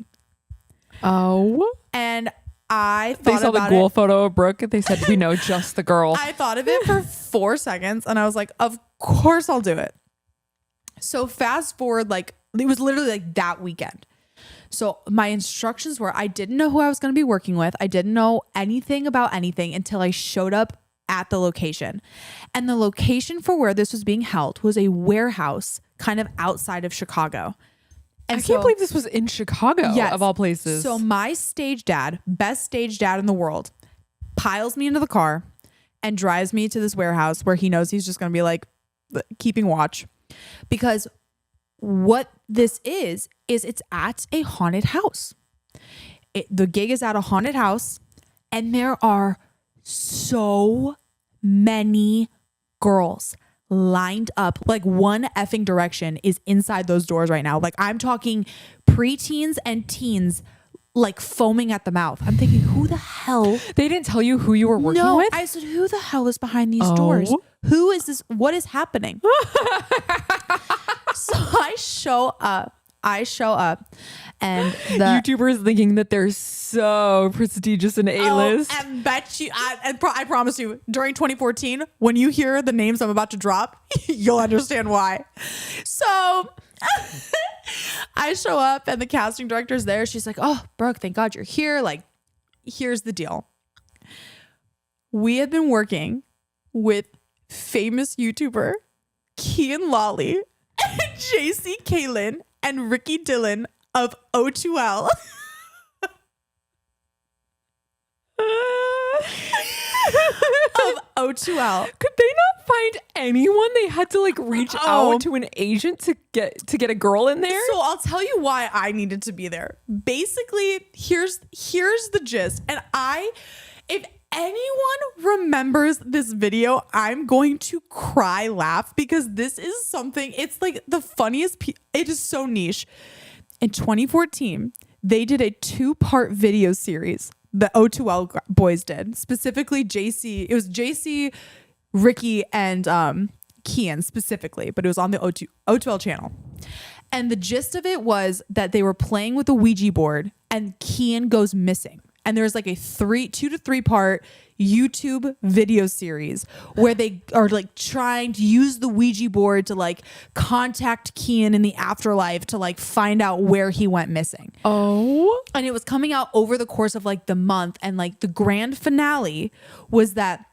Oh. And I thought they saw about the ghoul it. photo of Brooke. They said, we know just the girl. I thought of it for 4 seconds and I was like, of course I'll do it. So fast forward, like it was literally like that weekend. So my instructions were, I didn't know who I was going to be working with. I didn't know anything about anything until I showed up at the location. And the location for where this was being held was a warehouse kind of outside of Chicago. And I can't believe this was in Chicago, yes. of all places. So my stage dad, best stage dad in the world, piles me into the car and drives me to this warehouse where he knows he's just going to be like keeping watch. Because what this is it's at a haunted house. The gig is at a haunted house and there are so many girls lined up, like one effing direction is inside those doors right now. Like I'm talking preteens and teens, like foaming at the mouth. I'm thinking, who the hell? They didn't tell you who you were working with? I said, who the hell is behind these doors? Who is this? What is happening? So I show up and the YouTubers thinking that they're so prestigious and A-list. Oh, and bet you, I promise you, during 2014, when you hear the names I'm about to drop, you'll understand why. So I show up and the casting director's there. She's like, oh, Brooke, thank God you're here. Like, here's the deal. We had been working with famous YouTuber Kian Lawley and JC Kalen and Ricky Dillon of O2L. Of O2L. Could they not find anyone? They had to like reach out to an agent to get a girl in there. So I'll tell you why I needed to be there. Basically, here's the gist. And if anyone remembers this video, I'm going to cry laugh because this is something, it's like the funniest, it is so niche. In 2014, they did a 2-part video series. The O2L boys did, specifically JC. It was JC, Ricky, and Kian specifically, but it was on the O2L channel. And the gist of it was that they were playing with a Ouija board and Kian goes missing. And there's like a 2 to 3 part YouTube video series where they are like trying to use the Ouija board to like contact Kian in the afterlife to like find out where he went missing. Oh. And it was coming out over the course of like the month. And like the grand finale was that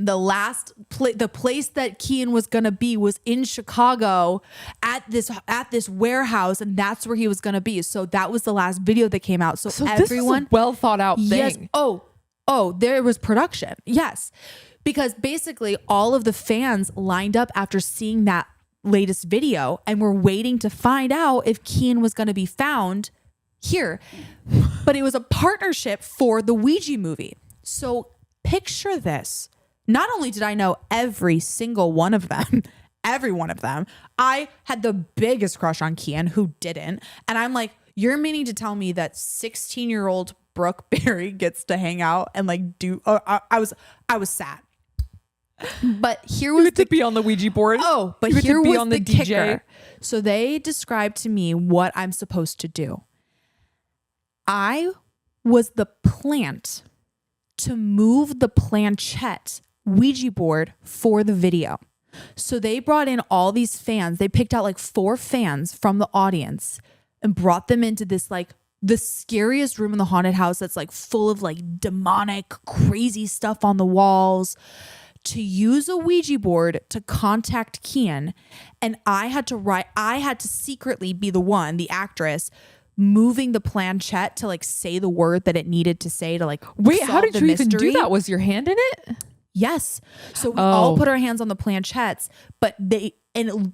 the place that Kian was gonna be was in Chicago at this warehouse, and that's where he was gonna be. So that was the last video that came out. So everyone, this was a well thought out thing. Yes. Oh, there was production. Yes, because basically all of the fans lined up after seeing that latest video and were waiting to find out if Kian was gonna be found here. But it was a partnership for the Ouija movie. So picture this. Not only did I know every single one of them, every one of them, I had the biggest crush on Kian, who didn't. And I'm like, you're meaning to tell me that 16-year-old Brooke Berry gets to hang out and like do, I was sad. But here You was had to be on the Ouija board. Oh, but You had to here be was on the the DJ. kicker. So they described to me what I'm supposed to do. I was the plant to move the planchette Ouija board for the video. So they brought in all these fans. They picked out like 4 fans from the audience and brought them into this like the scariest room in the haunted house that's like full of like demonic, crazy stuff on the walls, to use a Ouija board to contact Kian. And I had to secretly be the actress, moving the planchette to like say the word that it needdet to say to like Wait, solve how did the you mystery. even do that? Was your hand in it? Yes. So we all put our hands on the planchettes, but it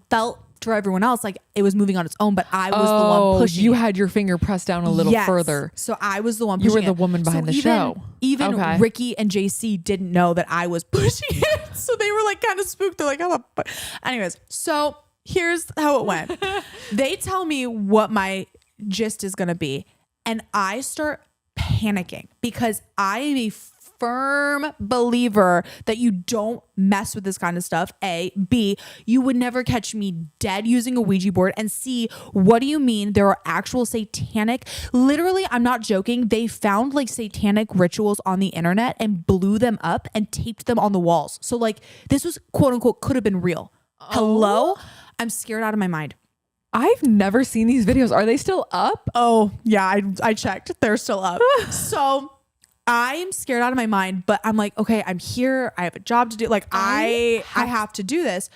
felt for everyone else like it was moving on its own, but I was the one pushing. You it. had your finger pressed down a little further. So I was the one You pushing were the it. woman behind the show. Even Okay. Ricky and JC didn't know that I was pushing it. So they were like kind of spooked. They're like, oh. Anyways, so here's how it went. They tell me what my gist is going to be. And I start panicking because I am a firm believer that you don't mess with this kind of stuff. A. B. You would never catch me dead using a Ouija board. And C. What do you mean there are actual satanic, literally, I'm not joking. They found like satanic rituals on the internet and blew them up and taped them on the walls. So like this was quote unquote could have been real. Hello? I'm scared out of my mind. I've never seen these videos. Are they still up? Oh yeah, I checked. They're still up. So I'm scared out of my mind, but I'm like, okay, I'm here. I have a job to do. Like I have to do this.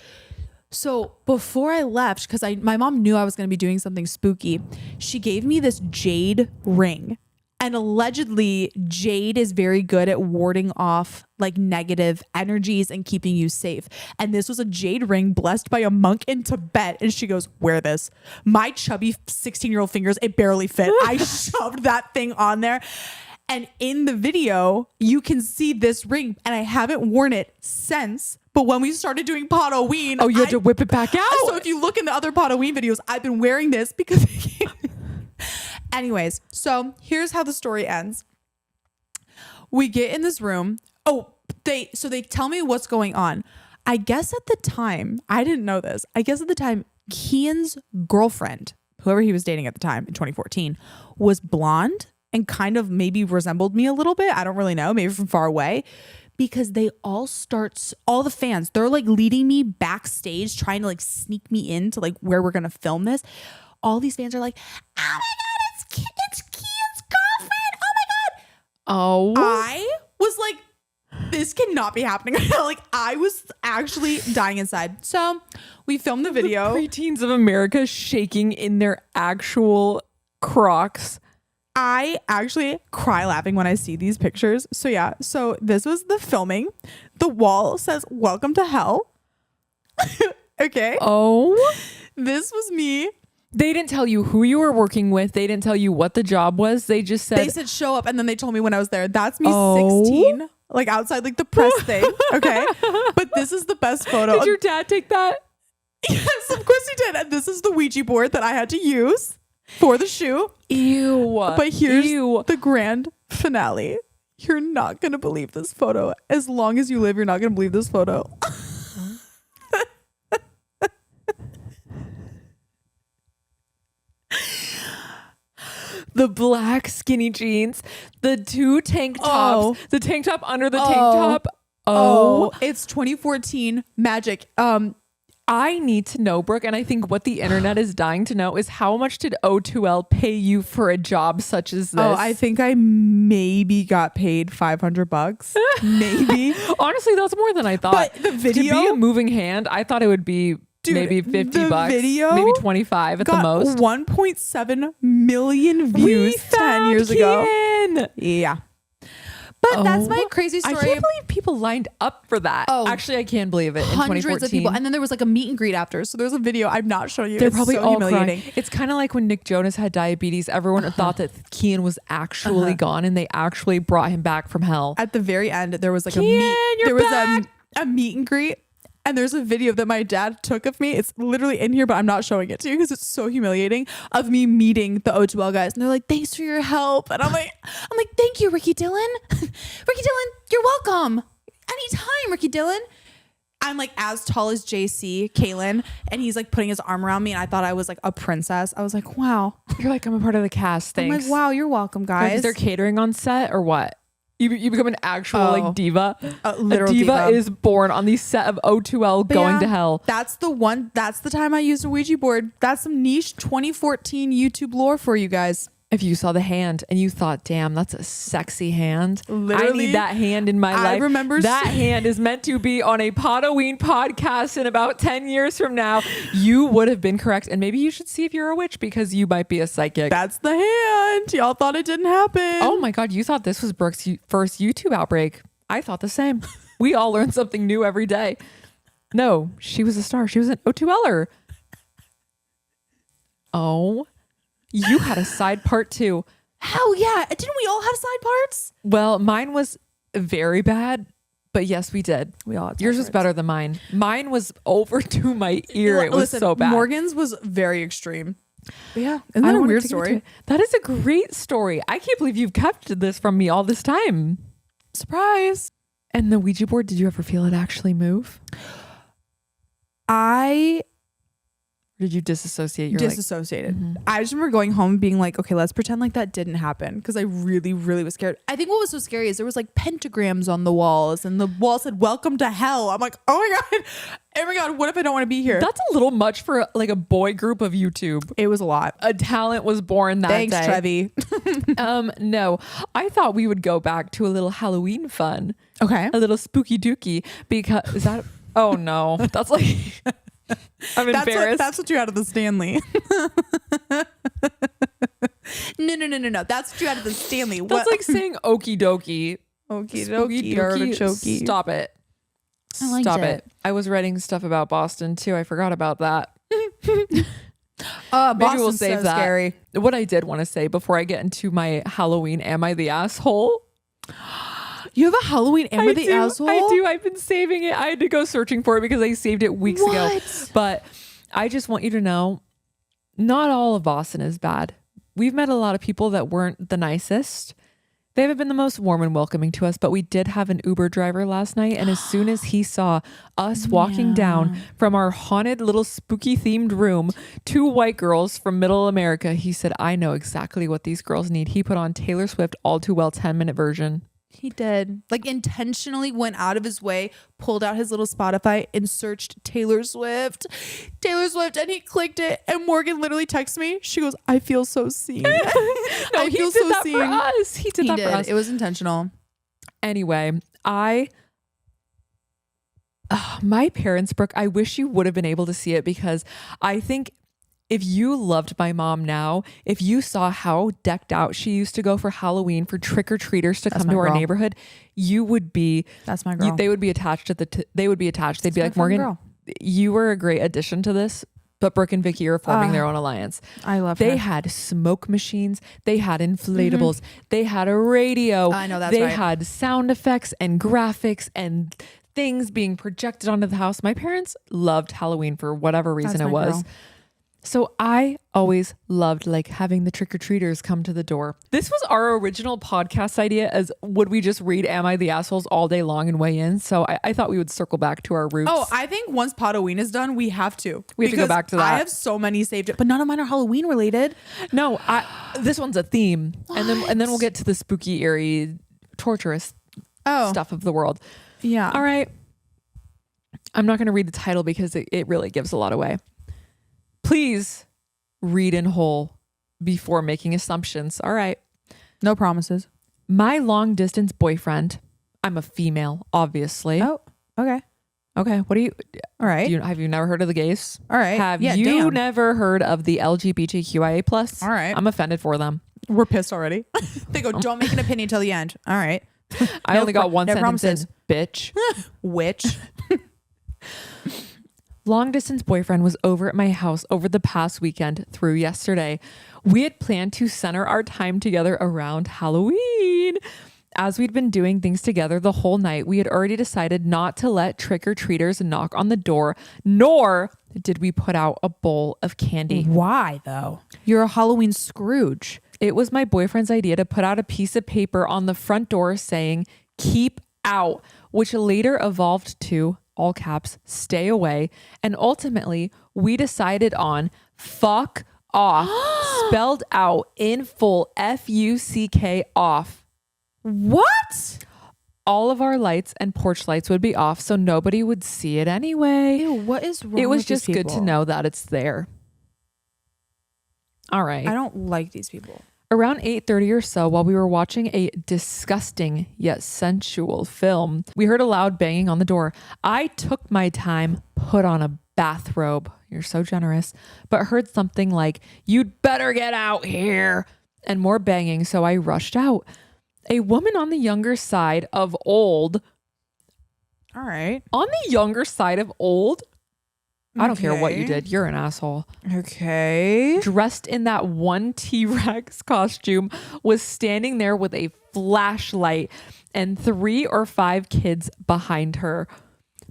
So before I left, because my mom knew I was going to be doing something spooky, she gave me this jade ring. And allegedly, jade is very good at warding off like negative energies and keeping you safe. And this was a jade ring blessed by a monk in Tibet. And she goes, wear this. My chubby 16-year-old fingers, it barely fit. I shoved that thing on there. And in the video, you can see this ring. And I haven't worn it since. But when we started doing PODOWEEN, Oh, you had to whip it back out. So if you look in the other PODOWEEN videos, I've been wearing this because anyways, so here's how the story ends. We get in this room. Oh, they tell me what's going on. I guess at the time, I didn't know this. I guess at the time, Kian's girlfriend, whoever he was dating at the time in 2014, was blonde and kind of maybe resembled me a little bit. I don't really know, maybe from far away. Because they all the fans, they're like leading me backstage, trying to like sneak me into like where we're going to film this. All these fans are like, oh my God, it's Kian's girlfriend. Oh my God. Oh. I was like, this cannot be happening. Like I was actually dying inside. So we filmed the video. The preteens of America shaking in their actual Crocs. I actually cry laughing when I see these pictures. So yeah, so this was the filming. The wall says, welcome to hell. Okay. Oh. This was me. They didn't tell you who you were working with. They didn't tell you what the job was. They just said... They said show up, and then they told me when I was there. That's me 16, like outside like the press thing. Okay. But this is the best photo. Did your dad take that? Yes, of course he did. And this is the Ouija board that I had to use for the shoot. Ew. But here's the grand finale. You're not going to believe this photo. As long as you live, you're not going to believe this photo. The black skinny jeans, the 2 tank tops, the tank top under the tank top. Oh, it's 2014 magic. I need to know, Brooke, and I think what the internet is dying to know is how much did O2L pay you for a job such as this? Oh, I think I maybe got paid $500. Maybe. Honestly, that's more than I thought. But the video, to be a moving hand, I thought it would be maybe $50, video maybe 25 at the most. 1.7 million views 10 years ago. Yeah. But that's my crazy story. I can't believe people lined up for that. Oh, actually, I can believe it. Hundreds in 2014. of people. And then there was like a meet and greet after. So there's a video I'm not showing you. They're probably so all humiliating. crying. It's kind of like when Nick Jonas had diabetes. Everyone thought that Kian was actually gone and they actually brought him back from hell. At the very end, there was like a meet and greet. And there's a video that my dad took of me. It's literally in here, but I'm not showing it to you because it's so humiliating, of me meeting the O2L guys. And they're like, thanks for your help. And I'm like, thank you, Ricky Dillon. Ricky Dillon, you're welcome. Anytime, Ricky Dillon. I'm like as tall as JC, Kaylin, and he's like putting his arm around me, and I thought I was like a princess. I was like, wow. You're like, I'm a part of the cast. Thanks. I'm like, wow, you're welcome, guys. Like, is there catering on set or what? You become an actual like diva. Literal a diva is born on the set of O2L going to hell. That's the time I used a Ouija board. That's some niche 2014 YouTube lore for you guys. If you saw the hand and you thought, damn, that's a sexy hand. Literally, I need that hand in my life. I remember that hand is meant to be on a PODOWEEN podcast in about 10 years from now. You would have been correct. And maybe you should see if you're a witch because you might be a psychic. That's the hand. Y'all thought it didn't happen. Oh my God. You thought this was Brooke's first YouTube outbreak. I thought the same. We all learn something new every day. No, she was a star. She was an O2Ler. Oh, you had a side part too. Hell yeah. Didn't we all have side parts? Well, mine was very bad, but yes, we did. We all had Yours was better than mine. Mine was over to my ear. It was so bad. Morgan's was very extreme. But yeah. Isn't that a weird story? That is a great story. I can't believe you've kept this from me all this time. Surprise. And the Ouija board, did you ever feel it actually move? Did you disassociate? Disassociated. I just remember going home and being like, okay, let's pretend like that didn't happen. Because I really, really was scared. I think what was so scary is there was like pentagrams on the walls and the wall said, welcome to hell. I'm like, oh my God, what if I don't want to be here? That's a little much for like a boy group of YouTube. It was a lot. A talent was born that day. Thanks, Trevi. No, I thought we would go back to a little Halloween fun. Okay. A little spooky dooky because is that, oh no, that's like... I'm embarrassed. That's what you had at the Stanley. No. That's what you had at the Stanley. That's like saying okie dokie. Okie dokie, artichoke. Stop it. Stop it. I was writing stuff about Boston too. I forgot about that. Maybe we'll save that. Scary. What I did want to say before I get into my Halloween, am I the asshole? You have a Halloween Am I the Asshole? I do. I've been saving it. I had to go searching for it because I saved it weeks ago. But I just want you to know, not all of Boston is bad. We've met a lot of people that weren't the nicest. They haven't been the most warm and welcoming to us, but we did have an Uber driver last night. And as soon as he saw us walking down from our haunted little spooky themed room, 2 white girls from middle America, he said, I know exactly what these girls need. He put on Taylor Swift All Too Well 10-minute version. He did. Like intentionally went out of his way, pulled out his little Spotify and searched Taylor Swift, and he clicked it. And Morgan literally texts me. She goes, I feel so seen. No, he did that for us. He did that for us. It was intentional. Anyway, my parents, Brooke, I wish you would have been able to see it because I think if you loved my mom now, if you saw how decked out she used to go for Halloween for trick-or-treaters to come to our neighborhood, you would be... That's my girl. They would be attached to they would be attached. They'd be like, Morgan, you were a great addition to this, but Brooke and Vicky are forming their own alliance. I love her. They had smoke machines. They had inflatables. They had a radio. I know, that's right. They had sound effects and graphics and things being projected onto the house. My parents loved Halloween for whatever reason it was. Girl. So I always loved like having the trick-or-treaters come to the door. This was our original podcast idea, as would we just read Am I the Assholes all day long and weigh in? So I thought we would circle back to our roots. Oh, I think once PODOWEEN is done, we have to. We have to go back to that. I have so many saved, but none of mine are Halloween related. No, this one's a theme. What? And then we'll get to the spooky, eerie, torturous stuff of the world. Yeah. All right. I'm not going to read the title because it really gives a lot away. Please read in whole before making assumptions. All right. No promises. My long distance boyfriend. I'm a female, obviously. Oh, okay. Okay. What do you... All right. Have you never heard of the gays? All right. Have you never heard of the LGBTQIA+? All right. I'm offended for them. We're pissed already. They go, don't make an opinion till the end. All right. I only got one sentence in, bitch. Witch. Long distance boyfriend was over at my house over the past weekend through yesterday. We had planned to center our time together around Halloween. As we'd been doing things together the whole night, we had already decided not to let trick-or-treaters knock on the door, nor did we put out a bowl of candy. Why though? You're a Halloween Scrooge. It was my boyfriend's idea to put out a piece of paper on the front door saying, "Keep out," which later evolved to all caps, stay away. And ultimately, we decided on fuck off, spelled out in full, F-U-C-K off. What? All of our lights and porch lights would be off, so nobody would see it anyway. Ew, what is wrong? It was with just these good to people? know that it's there. All right. I don't like these people. Around 8:30 or so, while we were watching a disgusting yet sensual film, we heard a loud banging on the door. I took my time, put on a bathrobe. You're so generous. But heard something like, "You'd better get out here," and more banging, so I rushed out. A woman on the younger side of old. All right. On the younger side of old? I don't care what you Okay. did. You're an asshole. Okay. Dressed in that one T-Rex costume, was standing there with a flashlight and 3 or 5 kids behind her.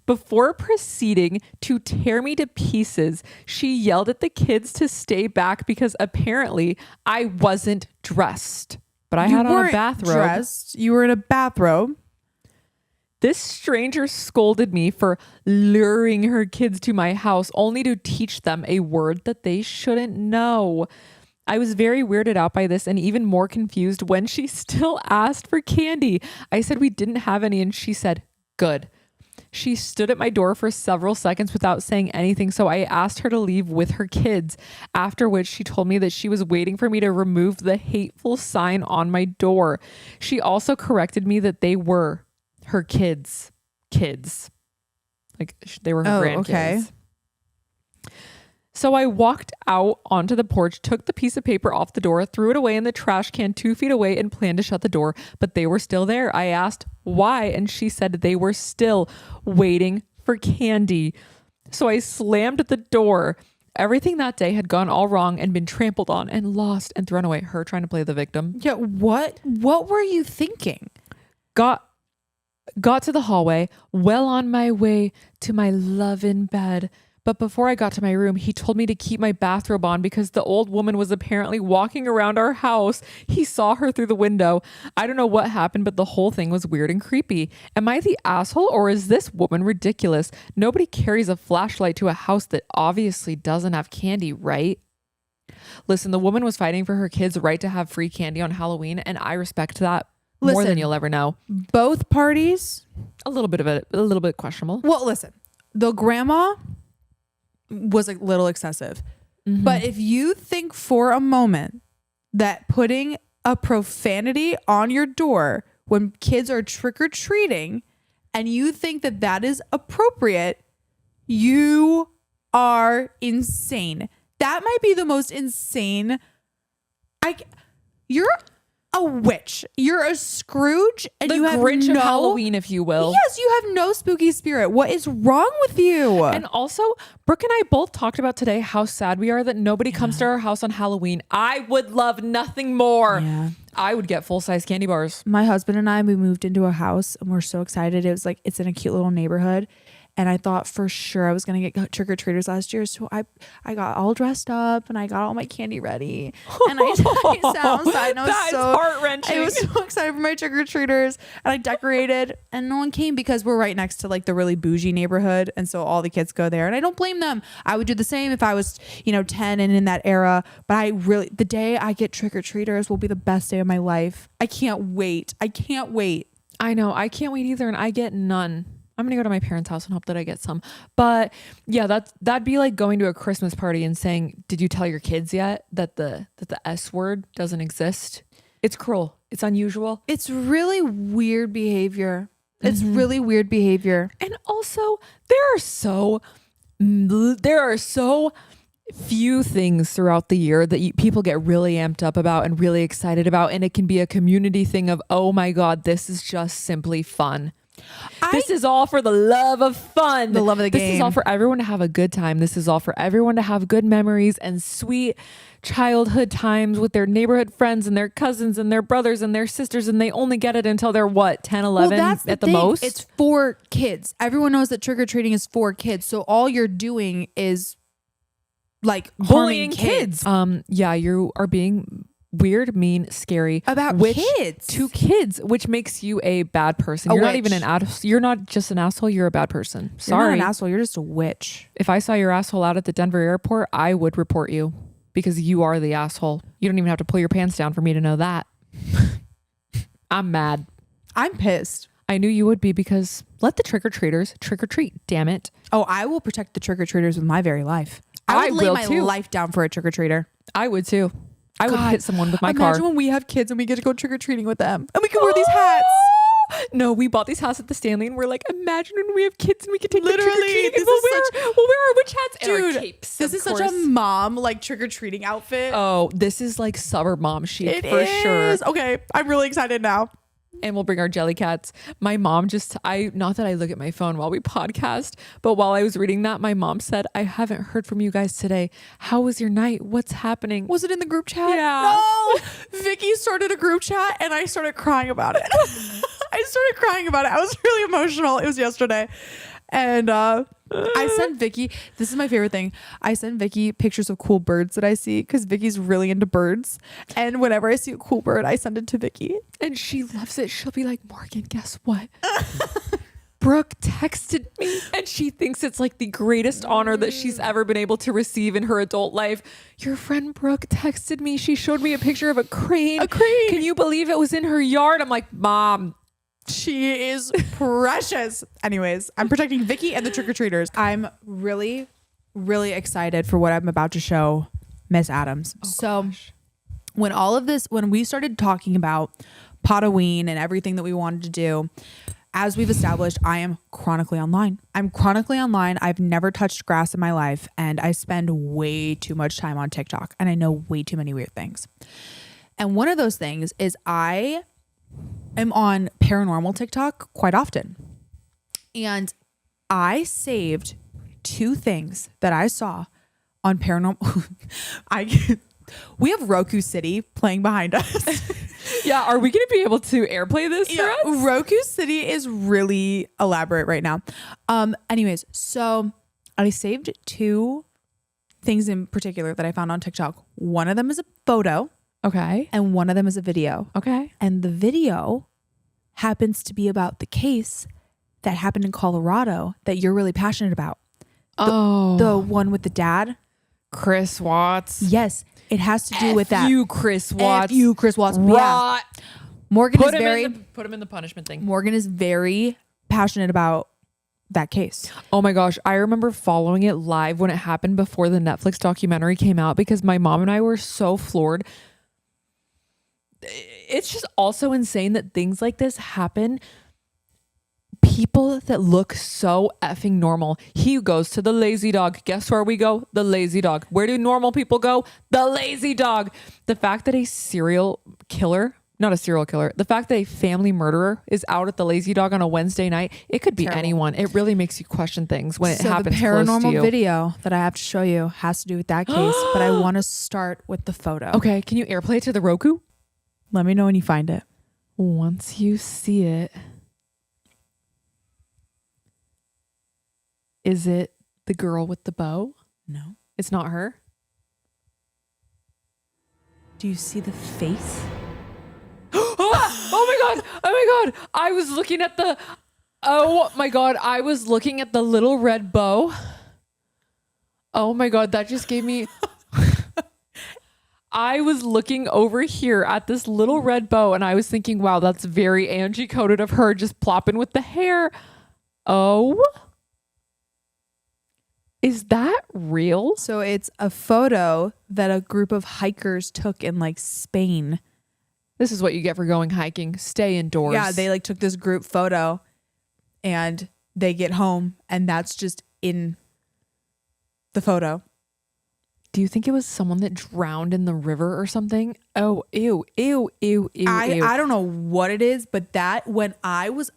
Before proceeding to tear me to pieces, she yelled at the kids to stay back because apparently I wasn't dressed. But I had on a bathrobe. Dressed. You were in a bathrobe. This stranger scolded me for luring her kids to my house only to teach them a word that they shouldn't know. I was very weirded out by this and even more confused when she still asked for candy. I said we didn't have any and she said, "Good." She stood at my door for several seconds without saying anything, so I asked her to leave with her kids, after which she told me that she was waiting for me to remove the hateful sign on my door. She also corrected me that they were her kids. Like they were her grandkids. Okay. So I walked out onto the porch, took the piece of paper off the door, threw it away in the trash can 2 feet away and planned to shut the door, but they were still there. I asked why, and she said they were still waiting for candy. So I slammed the door. Everything that day had gone all wrong and been trampled on and lost and thrown away. Her trying to play the victim. Yeah. What were you thinking? Got to the hallway, well on my way to my love in bed. But before I got to my room, he told me to keep my bathrobe on because the old woman was apparently walking around our house. He saw her through the window. I don't know what happened, but the whole thing was weird and creepy. Am I the asshole or is this woman ridiculous? Nobody carries a flashlight to a house that obviously doesn't have candy, right? Listen, the woman was fighting for her kids' right to have free candy on Halloween, and I respect that more than Listen. you'll ever know. Both parties. A little bit questionable. Well, listen. The grandma was a little excessive. Mm-hmm. But if you think for a moment that putting a profanity on your door when kids are trick-or-treating and you think that that is appropriate, you are insane. That might be the most insane. You're a witch. You're a Scrooge, and The you have Grinch no of Halloween, if you will. Yes, you have no spooky spirit. What is wrong with you? And also, Brooke and I both talked about today how sad we are that nobody comes to our house on Halloween. I would love nothing more. Yeah. I would get full-size candy bars. My husband and I, we moved into a house and we're so excited. It was like, it's in a cute little neighborhood. And I thought for sure I was going to get trick-or-treaters last year. So I got all dressed up and I got all my candy ready. And I sound side note, That is so heart-wrenching. I was so excited for my trick-or-treaters. And I decorated and no one came because we're right next to like the really bougie neighborhood. And so all the kids go there and I don't blame them. I would do the same if I was, 10 and in that era. But the day I get trick-or-treaters will be the best day of my life. I can't wait. I know. I can't wait either. And I get none. I'm going to go to my parents' house and hope that I get some. But yeah, that'd be like going to a Christmas party and saying, "Did you tell your kids yet that the S word doesn't exist?" It's cruel. It's unusual. It's really weird behavior. It's Mm-hmm. really weird behavior. And also, there are so few things throughout the year that people get really amped up about and really excited about. And it can be a community thing of, oh my God, this is just simply fun. This is all for the love of fun. The love of the This is all game. for everyone to have a good time. This is all for everyone to have good memories and sweet childhood times with their neighborhood friends and their cousins and their brothers and their sisters. And they only get it until they're 10, 11 at the most. It's for kids. Everyone knows that trick-or-treating is for kids. So all you're doing is like bullying harming kids. Yeah, you are being weird, mean, scary about kids. To kids, which makes you a bad person. You're not even an asshole. You're not just an asshole. You're a bad person. Sorry. You're not an asshole. You're just a witch. If I saw your asshole out at the Denver airport, I would report you because you are the asshole. You don't even have to pull your pants down for me to know that. I'm mad. I'm pissed. I knew you would be because let the trick-or-treaters trick or treat. Damn it. Oh, I will protect the trick-or-treaters with my very life. I would lay my life down for a trick-or-treater. I would too. I would hit someone with my car. Imagine when we have kids and we get to go trick-or-treating with them and we can wear these hats. No, we bought these hats at the Stanley and we're like, imagine when we have kids and we can take them Literally, trick-or-treating. We'll wear our witch hats and Dude, our capes. this is such a mom like trick-or-treating outfit. Oh, this is like suburb mom chic for sure. Okay, I'm really excited now. And we'll bring our jelly cats. My mom not that I look at my phone while we podcast, but while I was reading that, my mom said, I haven't heard from you guys today. How was your night? What's happening? Was it in the group chat? Yeah. No. Vicky started a group chat and I started crying about it. I was really emotional. It was yesterday. And I sent Vicky, this is my favorite thing. I send Vicky pictures of cool birds that I see because Vicky's really into birds. And whenever I see a cool bird, I send it to Vicky. And she loves it. She'll be like, Morgan, guess what? Brooke texted me and she thinks it's like the greatest honor that she's ever been able to receive in her adult life. Your friend Brooke texted me. She showed me a picture of a crane. Can you believe it was in her yard? I'm like, Mom. She is precious. Anyways, I'm protecting Vicky and the trick-or-treaters. I'm really, really excited for what I'm about to show Miss Adams. Gosh. When we started talking about PODOWEEN and everything that we wanted to do, as we've established, I am chronically online. I've never touched grass in my life and I spend way too much time on TikTok and I know way too many weird things. And one of those things is I am on paranormal TikTok quite often. And I saved 2 things that I saw on paranormal. We have Roku City playing behind us. Yeah, are we going to be able to airplay this for us? Roku City is really elaborate right now. Anyways, so I saved 2 things in particular that I found on TikTok. One of them is a photo. Okay. And one of them is a video. Okay. And the video happens to be about the case that happened in Colorado that you're really passionate about. The one with the dad. Chris Watts. Yes. It has to do with that. Chris Watts. Chris Watts. Rot. Yeah. Morgan put him in the punishment thing. Morgan is very passionate about that case. Oh my gosh. I remember following it live when it happened before the Netflix documentary came out because my mom and I were so floored. It's just also insane that things like this happen. People that look so effing normal. He goes to the Lazy Dog. Guess where we go? The Lazy Dog. Where do normal people go? The Lazy Dog. The fact that a serial killer, not a serial killer, the fact that a family murderer is out at the Lazy Dog on a Wednesday night, it could be terrible. Anyone. It really makes you question things when it happens the paranormal close to you. Video that I have to show you has to do with that case, but I want to start with the photo. Okay, can you airplay it to the Roku? Let me know when you find it. Once you see it. Is it the girl with the bow? No. It's not her? Do you see the face? Oh my god. I was looking at the little red bow. Oh my god, that just gave me I was looking over here at this little red bow and I was thinking, wow, that's very Angie coded of her just plopping with the hair. Oh, is that real? So it's a photo that a group of hikers took in like Spain. This is what you get for going hiking. Stay indoors. Yeah, they like took this group photo and they get home and that's just in the photo. Do you think it was someone that drowned in the river or something? Oh, ew. I don't know what it is, but that when I was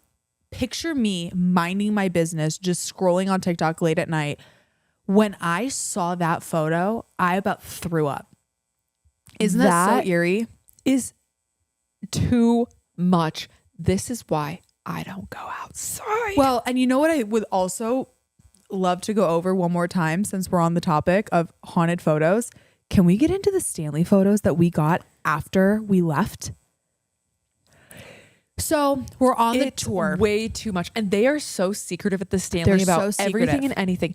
picture me minding my business, just scrolling on TikTok late at night. When I saw that photo, I about threw up. Isn't that so eerie? Is too much. This is why I don't go outside. Well, and you know what I would also love to go over one more time since we're on the topic of haunted photos? Can we get into the Stanley photos that we got after we left? So we're on the tour. Way too much. And they are so secretive at the Stanley about everything and anything.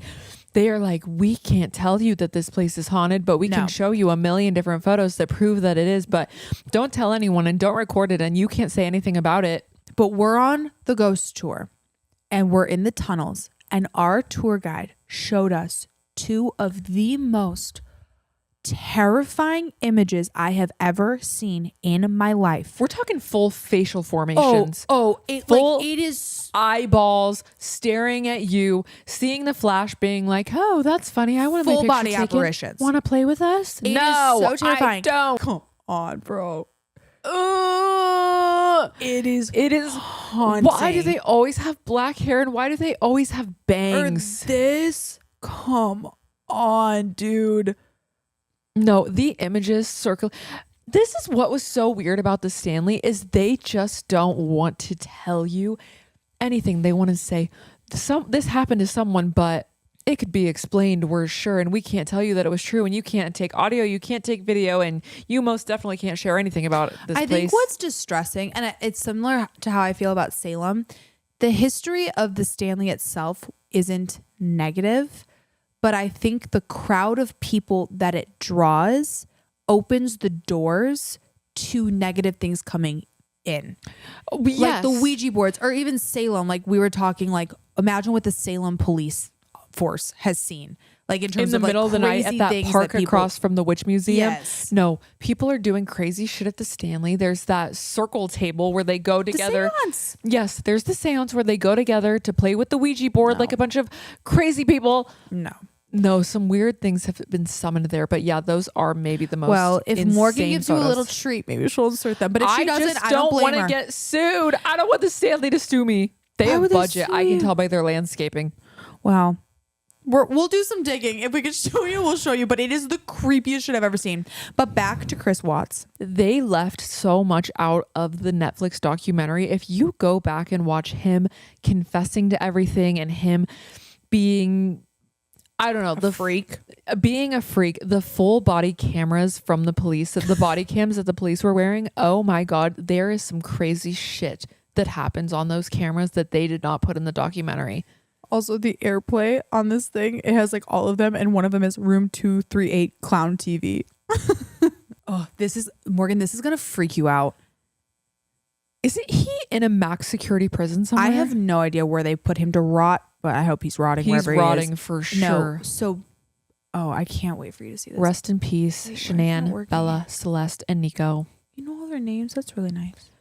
They are like, we can't tell you that this place is haunted, but we can show you a million different photos that prove that it is. But don't tell anyone and don't record it. And you can't say anything about it. But we're on the ghost tour and we're in the tunnels. And our tour guide showed us two of the most terrifying images I have ever seen in my life. We're talking full facial formations. It is eyeballs staring at you, seeing the flash, being like, "Oh, that's funny. I want to make full body apparitions. Want to play with us?" No, so terrifying. I don't. Come on, bro. It is haunting. Why do they always have black hair and why do they always have bangs? Come on, dude. No, the images circle. This is what was so weird about the Stanley is they just don't want to tell you anything. They want to say this happened to someone, but it could be explained, we're sure, and we can't tell you that it was true, and you can't take audio, you can't take video, and you most definitely can't share anything about this place. I think what's distressing, and it's similar to how I feel about Salem, the history of the Stanley itself isn't negative, but I think the crowd of people that it draws opens the doors to negative things coming in. Yes. Like the Ouija boards, or even Salem, like we were talking, like imagine what the Salem police force has seen, like in terms in the of middle of the night at that park across from the Witch Museum. Yes. No, people are doing crazy shit at the Stanley. There's that circle table where they go together. The seance. Yes, there's the seance where they go together to play with the Ouija board like a bunch of crazy people. No, some weird things have been summoned there, but yeah, those are maybe the most. Well, if Morgan gives photos. you a little treat, maybe she'll insert them. But if she doesn't, just I don't blame want her. to get sued. I don't want the Stanley to sue me. They have budget. I can tell by their landscaping. Wow. We'll do some digging. If we can show you, we'll show you. But it is the creepiest shit I've ever seen. But back to Chris Watts. They left so much out of the Netflix documentary. If you go back and watch him confessing to everything and him being, I don't know, being a freak, the full body cameras from the police, the body cams that the police were wearing. Oh my God, there is some crazy shit that happens on those cameras that they did not put in the documentary. Also, the airplay on this thing, it has like all of them, and one of them is room 238 clown TV. Oh, this is Morgan. This is gonna freak you out. Isn't he in a max security prison somewhere? I have no idea where they put him to rot, but I hope he's rotting wherever he is. He's rotting for sure. No, so, I can't wait for you to see this. Rest in peace, Shanann, Bella, Celeste, and Nico. You know all their names? That's really nice.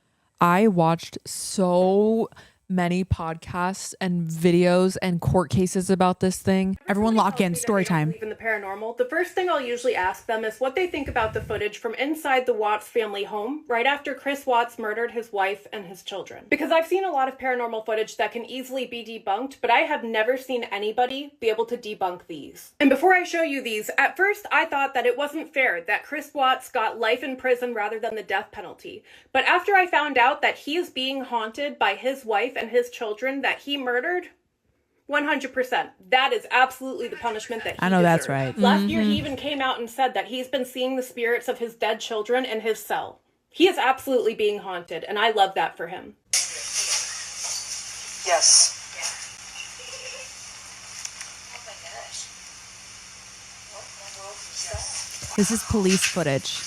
I watched so many podcasts and videos and court cases about this thing. Everyone lock in, story time. In the paranormal, the first thing I'll usually ask them is what they think about the footage from inside the Watts family home right after Chris Watts murdered his wife and his children. Because I've seen a lot of paranormal footage that can easily be debunked, but I have never seen anybody be able to debunk these. And before I show you these, at first I thought that it wasn't fair that Chris Watts got life in prison rather than the death penalty. But after I found out that he is being haunted by his wife and his children that he murdered, 100%. That is absolutely the punishment that he deserved. That's right. Last year, he even came out and said that he's been seeing the spirits of his dead children in his cell. He is absolutely being haunted, and I love that for him. Yes. Oh my gosh. What in the world is that? This is police footage.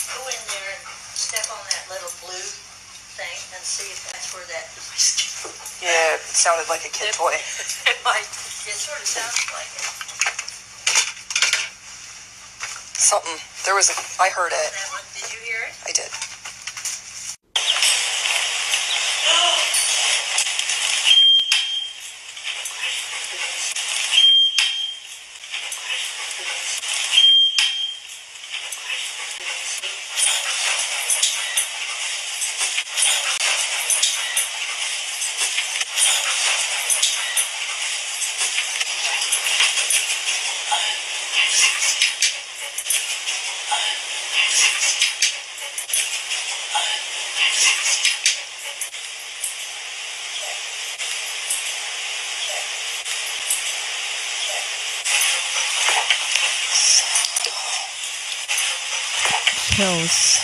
Go in there and step on that little blue thing and see if that's where that Yeah, it sounded like a kid toy. it might. It sort of sounds like it. Something. I heard it. That one, did you hear it? I did. chills.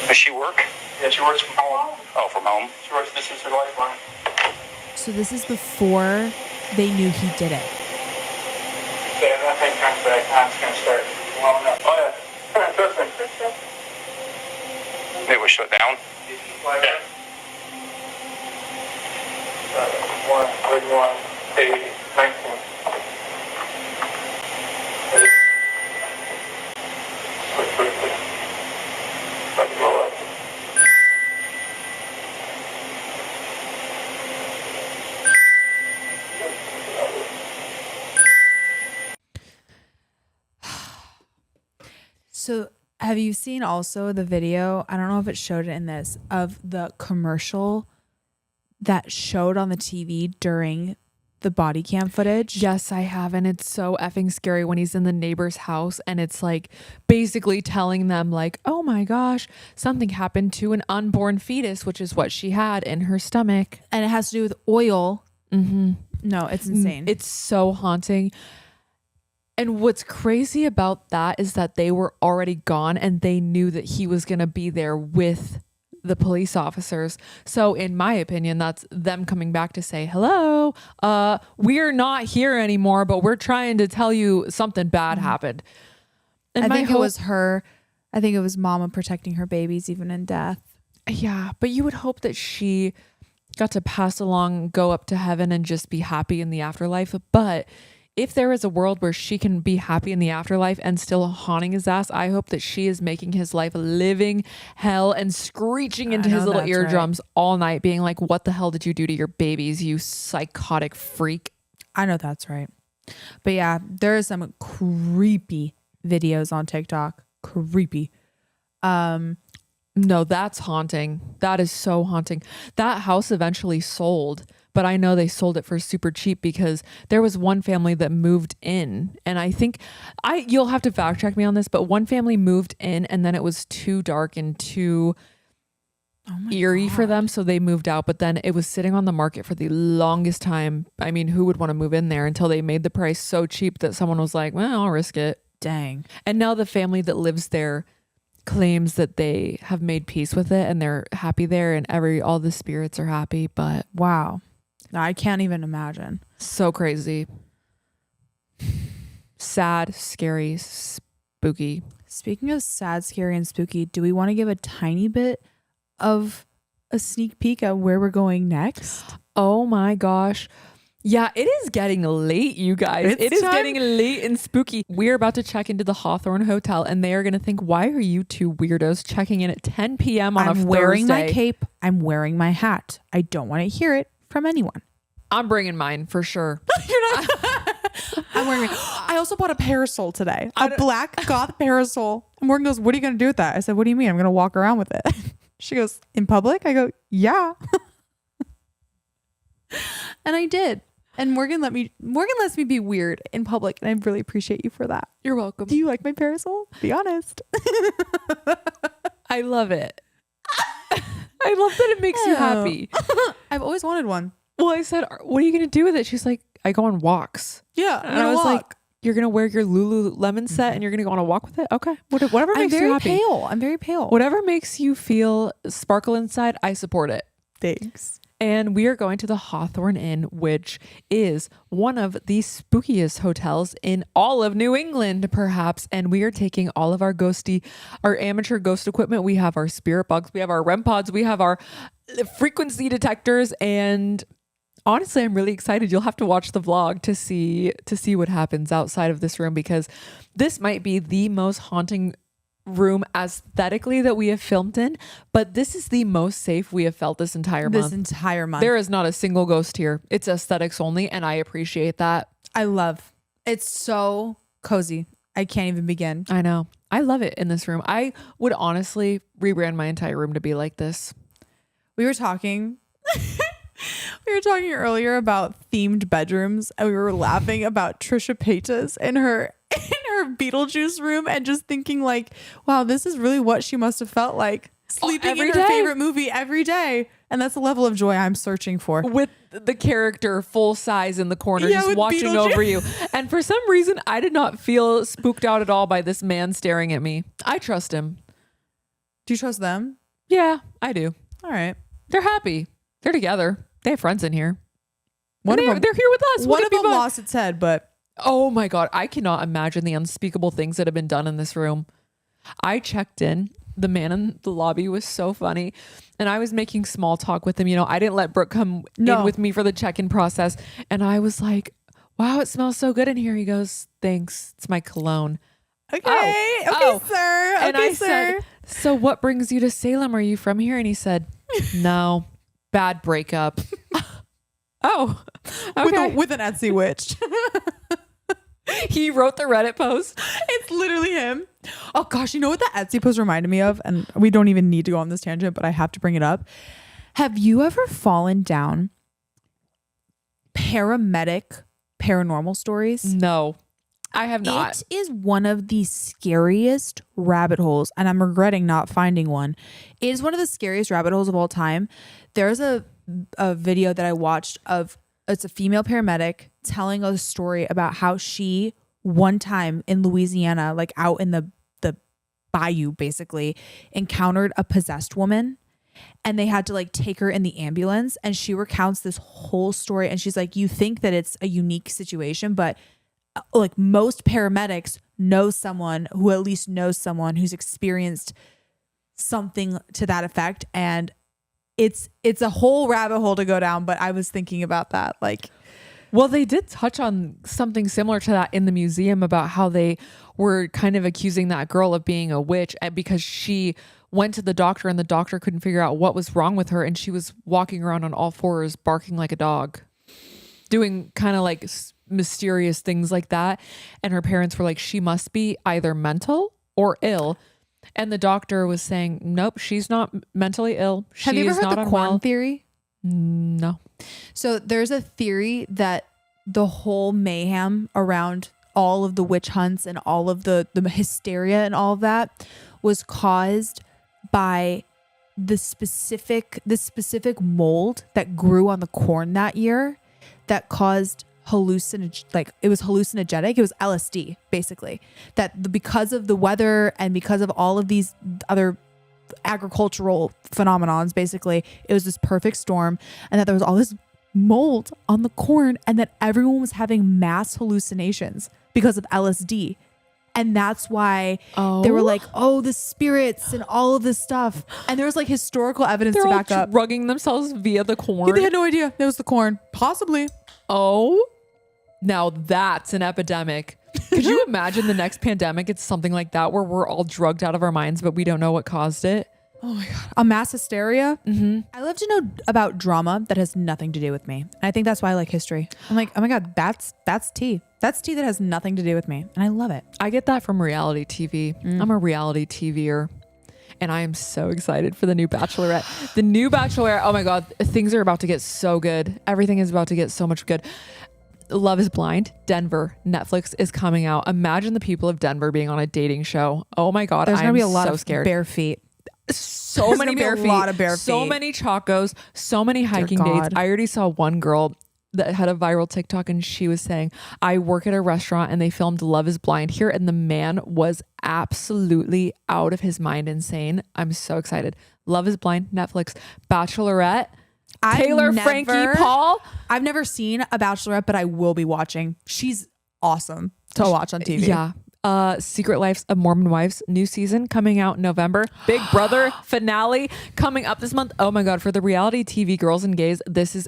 Does she work? Yeah, she works from home. Oh, from home? She works this is her lifeline. So this is before they knew he did it. Okay, and that thing comes back, now it's going to start blowing up. Oh, yeah. All right, perfect. It was shut down? Like that. 131, 80, 19. Quick, quickly. About to blow up. So have you seen also the video? I don't know if it showed it in this of the commercial that showed on the TV during the body cam footage. Yes, I have. And it's so effing scary when he's in the neighbor's house and it's like basically telling them like, oh my gosh, something happened to an unborn fetus, which is what she had in her stomach. And it has to do with oil. Mm-hmm. No, it's insane. It's so haunting. And what's crazy about that is that they were already gone and they knew that he was going to be there with the police officers. So in my opinion, that's them coming back to say, hello, we're not here anymore, but we're trying to tell you something bad happened. And I think it was her. I think it was mama protecting her babies even in death. Yeah, but you would hope that she got to pass along, go up to heaven and just be happy in the afterlife. But if there is a world where she can be happy in the afterlife and still haunting his ass, I hope that she is making his life a living hell and screeching into his little eardrums all night, being like, what the hell did you do to your babies, you psychotic freak? I know that's right. But yeah, there are some creepy videos on TikTok. Creepy. No, that's haunting. That is so haunting. That house eventually sold, but I know they sold it for super cheap because there was one family that moved in, and I think you'll have to fact check me on this, but one family moved in and then it was too dark and too eerie for them, so they moved out. But then it was sitting on the market for the longest time. I mean, who would want to move in there until they made the price so cheap that someone was like, well, I'll risk it. Dang. And now the family that lives there claims that they have made peace with it and they're happy there and all the spirits are happy. But wow. No, I can't even imagine. So crazy. Sad, scary, spooky. Speaking of sad, scary, and spooky, do we want to give a tiny bit of a sneak peek at where we're going next? Oh my gosh. Yeah, it is getting late, you guys. It is getting late and spooky. We're about to check into the Hawthorne Hotel and they are going to think, why are you two weirdos checking in at 10 p.m. on a Thursday? I'm wearing my cape. I'm wearing my hat. I don't want to hear it from anyone. I'm bringing mine for sure. You're not. I'm wearing. I also bought a parasol today. A black goth parasol. And Morgan goes, "What are you going to do with that?" I said, "What do you mean? I'm going to walk around with it." She goes, "In public?" I go, "Yeah." And I did. And Morgan lets me be weird in public, and I really appreciate you for that. You're welcome. Do you like my parasol? Be honest. I love it. I love that it makes you happy. I've always wanted one. Well, I said, what are you going to do with it? She's like, I go on walks. Yeah. And I was like, you're going to wear your Lululemon set and you're going to go on a walk with it? Okay. Whatever makes you happy. I'm very pale. Whatever makes you feel sparkle inside, I support it. Thanks. And we are going to the Hawthorne Inn, which is one of the spookiest hotels in all of New England, perhaps. And we are taking all of our amateur ghost equipment. We have our spirit box, we have our REM pods, we have our frequency detectors. And honestly, I'm really excited. You'll have to watch the vlog to see what happens outside of this room, because this might be the most haunting room aesthetically that we have filmed in, but this is the most safe we have felt this entire month. There is not a single ghost here. It's aesthetics only, and I appreciate that. I love. It's so cozy. I can't even begin. I know. I love it in this room. I would honestly rebrand my entire room to be like this. We were talking earlier about themed bedrooms, and we were laughing about Trisha Paytas in her Beetlejuice room, and just thinking like, wow, this is really what she must have felt like sleeping in her favorite movie every day. And that's the level of joy I'm searching for. With the character full size in the corner, just watching over you. And for some reason, I did not feel spooked out at all by this man staring at me. I trust him. Do you trust them? Yeah, I do. All right. They're happy. They're together. They have friends in here. They're here with us. One of them lost its head, but... Oh my God. I cannot imagine the unspeakable things that have been done in this room. I checked in. The man in the lobby was so funny. And I was making small talk with him. You know, I didn't let Brooke come in with me for the check-in process. And I was like, wow, it smells so good in here. He goes, thanks. It's my cologne. Okay. Sir. And I said, so what brings you to Salem? Are you from here? And he said, no, bad breakup. Oh, okay. With an Etsy witch. He wrote the Reddit post. It's literally him. Oh gosh, you know what the Etsy post reminded me of? And we don't even need to go on this tangent, but I have to bring it up. Have you ever fallen down paranormal stories? No, I have not. It is one of the scariest rabbit holes, and I'm regretting not finding one. It is one of the scariest rabbit holes of all time. There's a video that I watched of, it's a female paramedic telling a story about how she one time in Louisiana, like out in the bayou basically, encountered a possessed woman, and they had to like take her in the ambulance, and she recounts this whole story. And she's like, you think that it's a unique situation, but like most paramedics know someone who at least knows someone who's experienced something to that effect. And it's a whole rabbit hole to go down, but I was thinking about that. Like, well, they did touch on something similar to that in the museum about how they were kind of accusing that girl of being a witch because she went to the doctor and the doctor couldn't figure out what was wrong with her. And she was walking around on all fours, barking like a dog, doing kind of like mysterious things like that. And her parents were like, she must be either mental or ill. And the doctor was saying, nope, she's not mentally ill. Have you ever heard the corn theory? No. So there's a theory that the whole mayhem around all of the witch hunts and all of the hysteria and all of that was caused by the specific mold that grew on the corn that year that caused it was hallucinogenic. It was LSD, basically. That because of the weather and because of all of these other agricultural phenomenons, basically, it was this perfect storm, and that there was all this mold on the corn, and that everyone was having mass hallucinations because of LSD. And that's why they were like, oh, the spirits and all of this stuff. And there was like historical evidence to back up. Drugging themselves via the corn. They had no idea it was the corn. Possibly. Oh, now that's an epidemic. Could you imagine the next pandemic? It's something like that where we're all drugged out of our minds, but we don't know what caused it. Oh my God. A mass hysteria. Mm-hmm. I love to know about drama that has nothing to do with me. And I think that's why I like history. I'm like, oh my God, that's tea. That's tea that has nothing to do with me. And I love it. I get that from reality TV. I'm a reality TVer. And I am so excited for the new Bachelorette. The new Bachelorette, oh my God, things are about to get so good. Everything is about to get so much good. Love is Blind, Denver, Netflix is coming out. Imagine the people of Denver being on a dating show. Oh my God, there's going to be a lot so of scared. Bare feet. So many bare feet. A lot of bare feet. So many chacos, so many hiking dates. I already saw one girl that had a viral TikTok, and she was saying, I work at a restaurant and they filmed Love is Blind here, and the man was absolutely out of his mind insane. I'm so excited. Love is Blind, Netflix, Bachelorette, Taylor, Frankie, Paul. I've never seen a Bachelorette, but I will be watching. She's awesome to watch on TV. Yeah. Secret Lives of Mormon Wives, new season coming out in November. Big Brother finale coming up this month. Oh my God, for the reality TV girls and gays, this is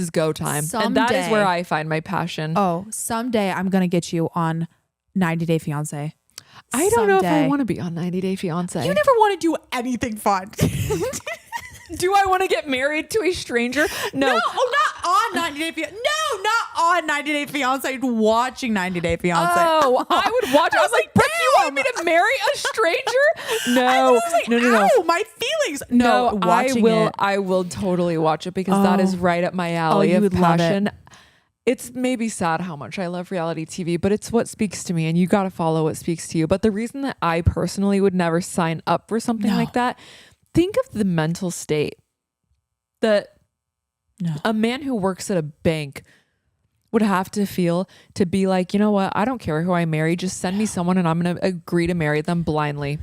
go time. And that is where I find my passion. Oh, someday I'm going to get you on 90 Day Fiance. I don't know if I want to be on 90 Day Fiance. You never want to do anything fun. Do I want to get married to a stranger? No. Oh, not on 90 Day Fiance. No, not on 90 Day Fiance, watching 90 Day Fiance. Oh, I would watch it. I was like, Brooke, you want me to marry a stranger? No, no. Ow, my feelings. No, watching it. I will totally watch it because that is right up my alley you of would love passion. it. It's maybe sad how much I love reality TV, but it's what speaks to me, and you got to follow what speaks to you. But the reason that I personally would never sign up for something like that, think of the mental state that a man who works at a bank would have to feel to be like, you know what? I don't care who I marry. Just send me someone and I'm going to agree to marry them blindly.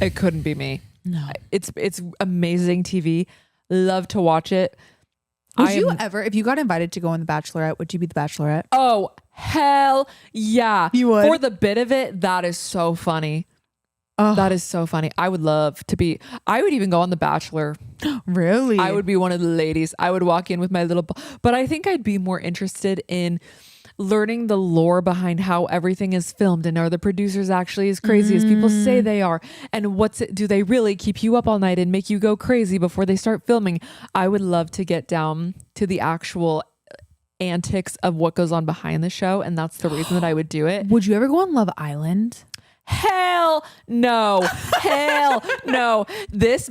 It couldn't be me. No. It's amazing TV. Love to watch it. Would you ever, if you got invited to go on The Bachelorette, would you be the Bachelorette? Oh, hell yeah. You would? For the bit of it, that is so funny. Oh. That is so funny. I would love to be, I would even go on The Bachelor. Really? I would be one of the ladies. I would walk in with my little, but I think I'd be more interested in learning the lore behind how everything is filmed, and are the producers actually as crazy as people say they are, and do they really keep you up all night and make you go crazy before they start filming? I would love to get down to the actual antics of what goes on behind the show, and that's the reason that I would do it. Would you ever go on Love Island? Hell no. Hell no. This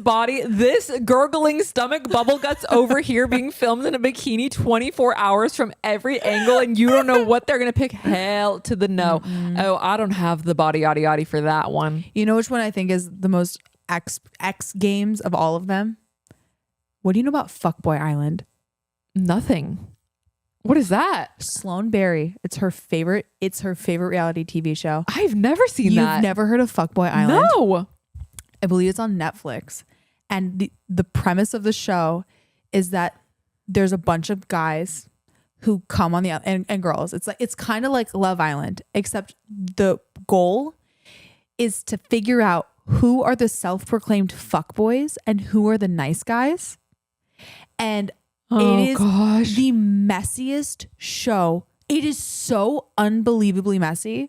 gurgling stomach bubble guts over here being filmed in a bikini 24 hours from every angle, and you don't know what they're going to pick. Hell to the no. Oh, I don't have the body yaddy yaddy for that one. You know which one I think is the most X games of all of them? What do you know about Fuckboy Island? Nothing. What is that? Sloane Berry. It's her favorite reality TV show. I've never seen that. You've never heard of Fuckboy Island? No. I believe it's on Netflix. And the premise of the show is that there's a bunch of guys who come on the and girls. It's kind of like Love Island, except the goal is to figure out who are the self-proclaimed fuckboys and who are the nice guys. And it is the messiest show. It is so unbelievably messy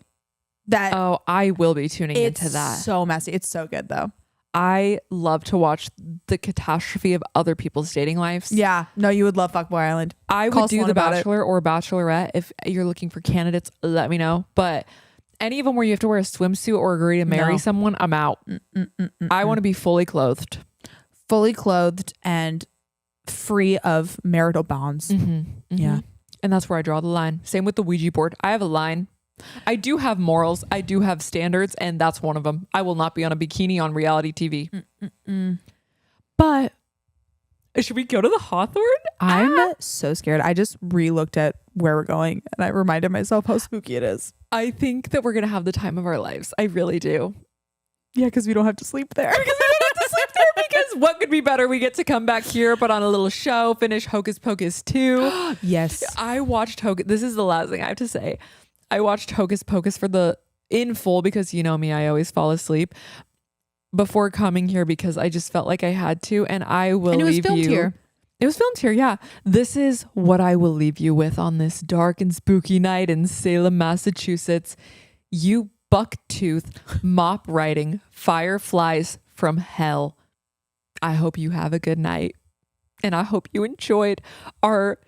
that I will be tuning into that. It's so messy. It's so good though. I love to watch the catastrophe of other people's dating lives. Yeah. No, you would love Fuckboy Island. I would do The Bachelor or Bachelorette. If you're looking for candidates, let me know. But any of them where you have to wear a swimsuit or agree to marry someone, I'm out. I want to be fully clothed. Fully clothed and free of marital bonds. Yeah. And that's where I draw the line. Same with the Ouija board. I have a line. I do have morals. I do have standards, and that's one of them. I will not be on a bikini on reality TV. But should we go to the Hawthorne? I'm so scared. I just re-looked at where we're going, and I reminded myself how spooky it is. I think that we're going to have the time of our lives. I really do. Yeah, because we don't have to sleep there. Because what could be better? We get to come back here, put on a little show, finish Hocus Pocus 2. Yes. I watched Hocus. This is the last thing I have to say. I watched Hocus Pocus in full because you know me, I always fall asleep before coming here because I just felt like I had to. And I will leave you. And it was filmed here. It was filmed here, yeah. This is what I will leave you with on this dark and spooky night in Salem, Massachusetts. You buck-tooth, mop-riding fireflies from hell. I hope you have a good night. And I hope you enjoyed our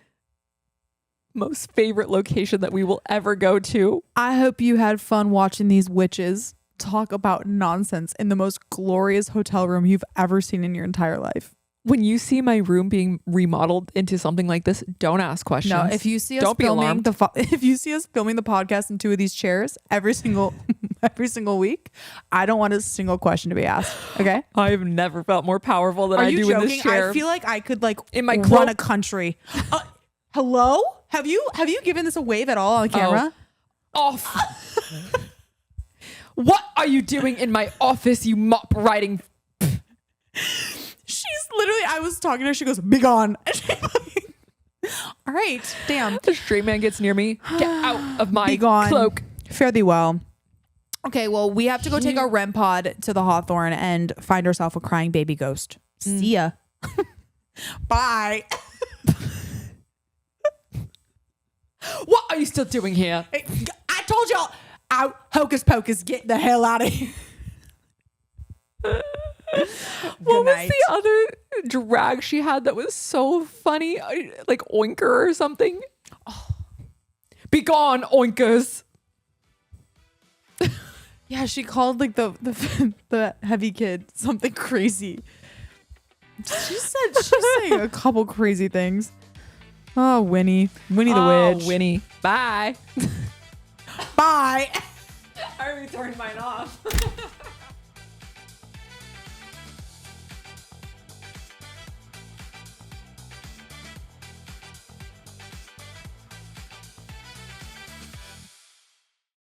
most favorite location that we will ever go to. I hope you had fun watching these witches talk about nonsense in the most glorious hotel room you've ever seen in your entire life. When you see my room being remodeled into something like this, don't ask questions. No, if you see us filming the podcast in two of these chairs every single week, I don't want a single question to be asked. Okay? I've never felt more powerful than I do in this chair. I feel like I could in my run a country. Hello? Have you given this a wave at all on camera? Off. What are you doing in my office, you mop riding? She's literally, I was talking to her, she goes, "Be gone." All right, damn. The straight man gets near me. Get out of my cloak. Fare thee well. Okay, well, we have to go take our REM pod to the Hawthorne and find ourselves a crying baby ghost. See ya. Bye. What are you still doing here? I told y'all, out, Hocus Pocus, get the hell out of here. What was the other drag she had that was so funny? Like Oinker or something? Be gone, oinkers. Yeah, she called like the the heavy kid something crazy. She's saying a couple crazy things. Oh, Winnie the witch. Winnie. Bye. Bye. I already turned mine off.